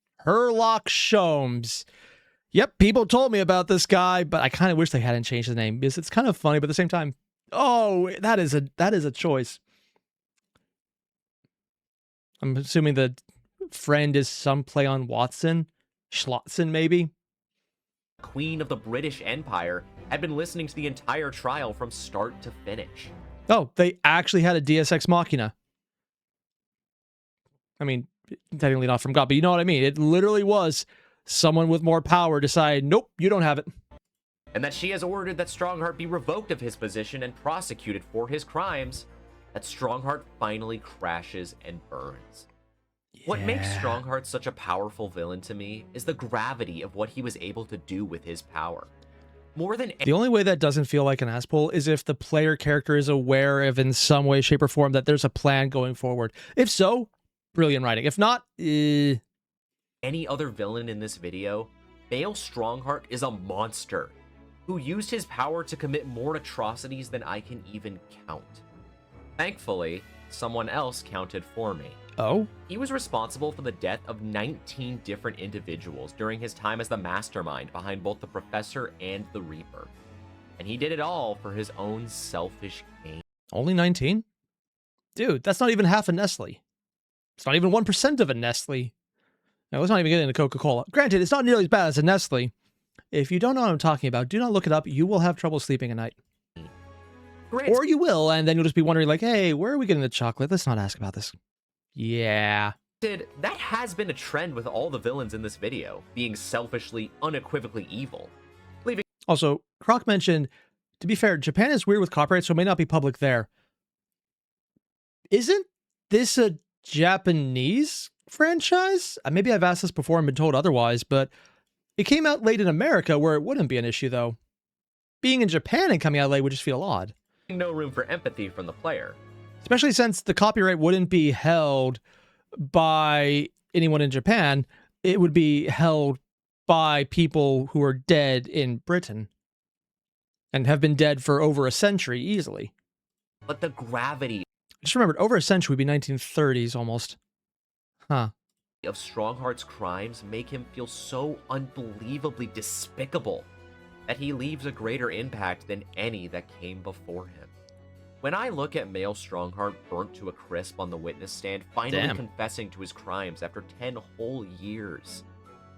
Yep, people told me about this guy, but I kind of wish they hadn't changed the name because it's kind of funny, but at the same time, oh, that is a choice. I'm assuming the friend is some play on Watson, Schlotzen maybe. Queen of the British Empire had been listening to the entire trial from start to finish. Oh, they actually had a Deus Ex Machina. I mean, technically not from God, but you know what I mean. It literally was someone with more power decided, nope, you don't have it. And that she has ordered that Strongheart be revoked of his position and prosecuted for his crimes, that Strongheart finally crashes and burns. What makes Strongheart such a powerful villain to me is the gravity of what he was able to do with his power. More than The only way that doesn't feel like an ass pull is if the player character is aware of in some way, shape, or form that there's a plan going forward. If so, brilliant writing. If not, any other villain in this video, Bale Strongheart is a monster who used his power to commit more atrocities than I can even count. Thankfully, someone else counted for me. Oh? He was responsible for the death of 19 different individuals during his time as the mastermind behind both the Professor and the Reaper. And he did it all for his own selfish gain. Only 19? Dude, that's not even half a Nestle. It's not even 1% of a Nestle. Now, let's not even get into Coca-Cola. Granted, it's not nearly as bad as a Nestle. If you don't know what I'm talking about, do not look it up. You will have trouble sleeping at night. Or you will, and then you'll just be wondering, like, hey, where are we getting the chocolate? Let's not ask about this. Yeah. That has been a trend with all the villains in this video, being selfishly, unequivocally evil. Also, Croc mentioned, to be fair, Japan is weird with copyright, so it may not be public there. Isn't this a Japanese franchise? Maybe I've asked this before and been told otherwise, but it came out late in America where it wouldn't be an issue, though. Being in Japan and coming out late would just feel odd. No room for empathy from the player. Especially since the copyright wouldn't be held by anyone in Japan. It would be held by people who are dead in Britain and have been dead for over a century easily. But the gravity I just remembered, over a century would be 1930s almost. Huh. of Strongheart's crimes make him feel so unbelievably despicable that he leaves a greater impact than any that came before him. When I look at male Strongheart burnt to a crisp on the witness stand, finally confessing to his crimes after 10 whole years,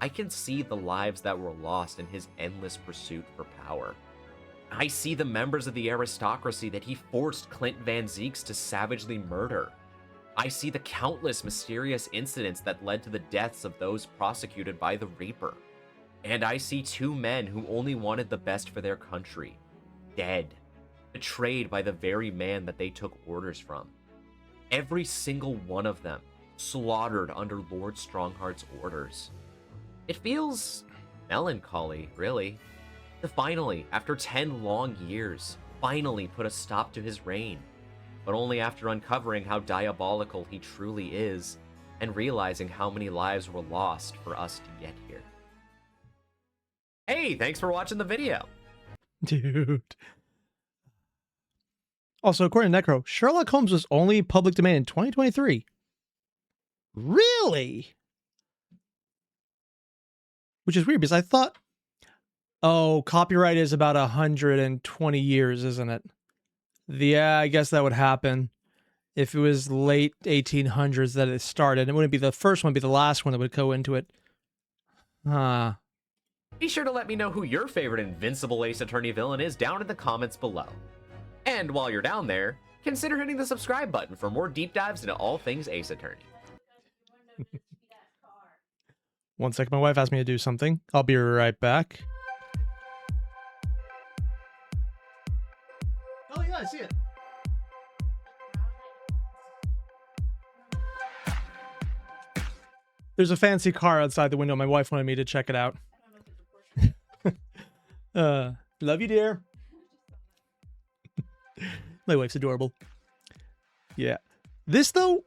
I can see the lives that were lost in his endless pursuit for power. I see the members of the aristocracy that he forced Clint Van Zieks to savagely murder. I see the countless mysterious incidents that led to the deaths of those prosecuted by the Reaper. And I see two men who only wanted the best for their country, dead, betrayed by the very man that they took orders from. Every single one of them slaughtered under Lord Strongheart's orders. It feels melancholy, really, to finally, after 10 long years, finally put a stop to his reign, but only after uncovering how diabolical he truly is and realizing how many lives were lost for us to get here. Hey, thanks for watching the video. Dude. Also, according to Necro, Sherlock Holmes was only public domain in 2023. Really? Which is weird because I thought, oh, copyright is about 120 years, isn't it? Yeah, I guess that would happen if it was late 1800s that it started. It wouldn't be the first one, it'd be the last one that would go into it. Huh. Be sure to let me know who your favorite Invincible Ace Attorney villain is down in the comments below. And while you're down there, consider hitting the subscribe button for more deep dives into all things Ace Attorney. 1 second, my wife asked me to do something. I'll be right back. Oh yeah, I see it. There's a fancy car outside the window. My wife wanted me to check it out. Love you, dear. My wife's adorable. Yeah. This, though,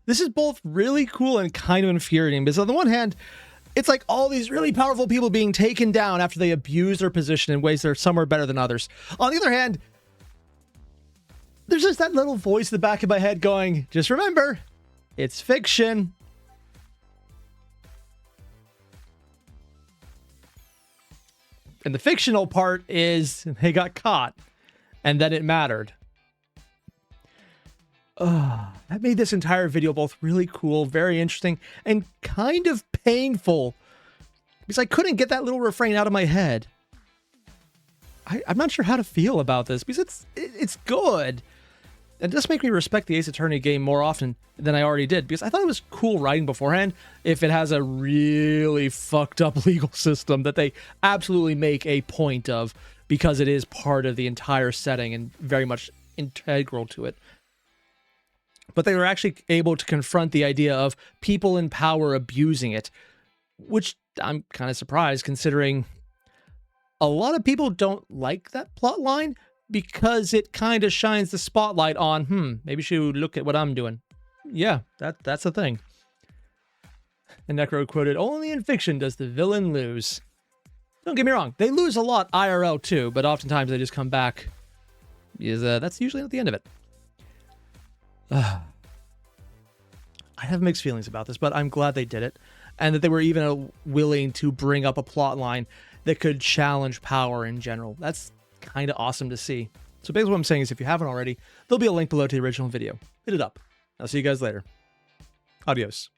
this is both really cool and kind of infuriating. Because on the one hand, it's like all these really powerful people being taken down after they abuse their position in ways that are somewhere better than others. On the other hand, there's just that little voice in the back of my head going, just remember, it's fiction. And the fictional part is they got caught and then it mattered. That made this entire video both really cool, very interesting, and kind of painful because I couldn't get that little refrain out of my head. I'm not sure how to feel about this because it's good. It does make me respect the Ace Attorney game more often than I already did because I thought it was cool writing beforehand if it has a really fucked up legal system that they absolutely make a point of because it is part of the entire setting and very much integral to it. But they were actually able to confront the idea of people in power abusing it, which I'm kind of surprised considering a lot of people don't like that plot line because it kind of shines the spotlight on, maybe you should look at what I'm doing. Yeah, that's the thing. And Necro quoted, only in fiction does the villain lose. Don't get me wrong, they lose a lot IRL too, but oftentimes they just come back. That's usually not the end of it. I have mixed feelings about this, but I'm glad they did it. And that they were even willing to bring up a plot line that could challenge power in general. That's kind of awesome to see. So basically what I'm saying is if you haven't already, there'll be a link below to the original video. Hit it up. I'll see you guys later. Adios.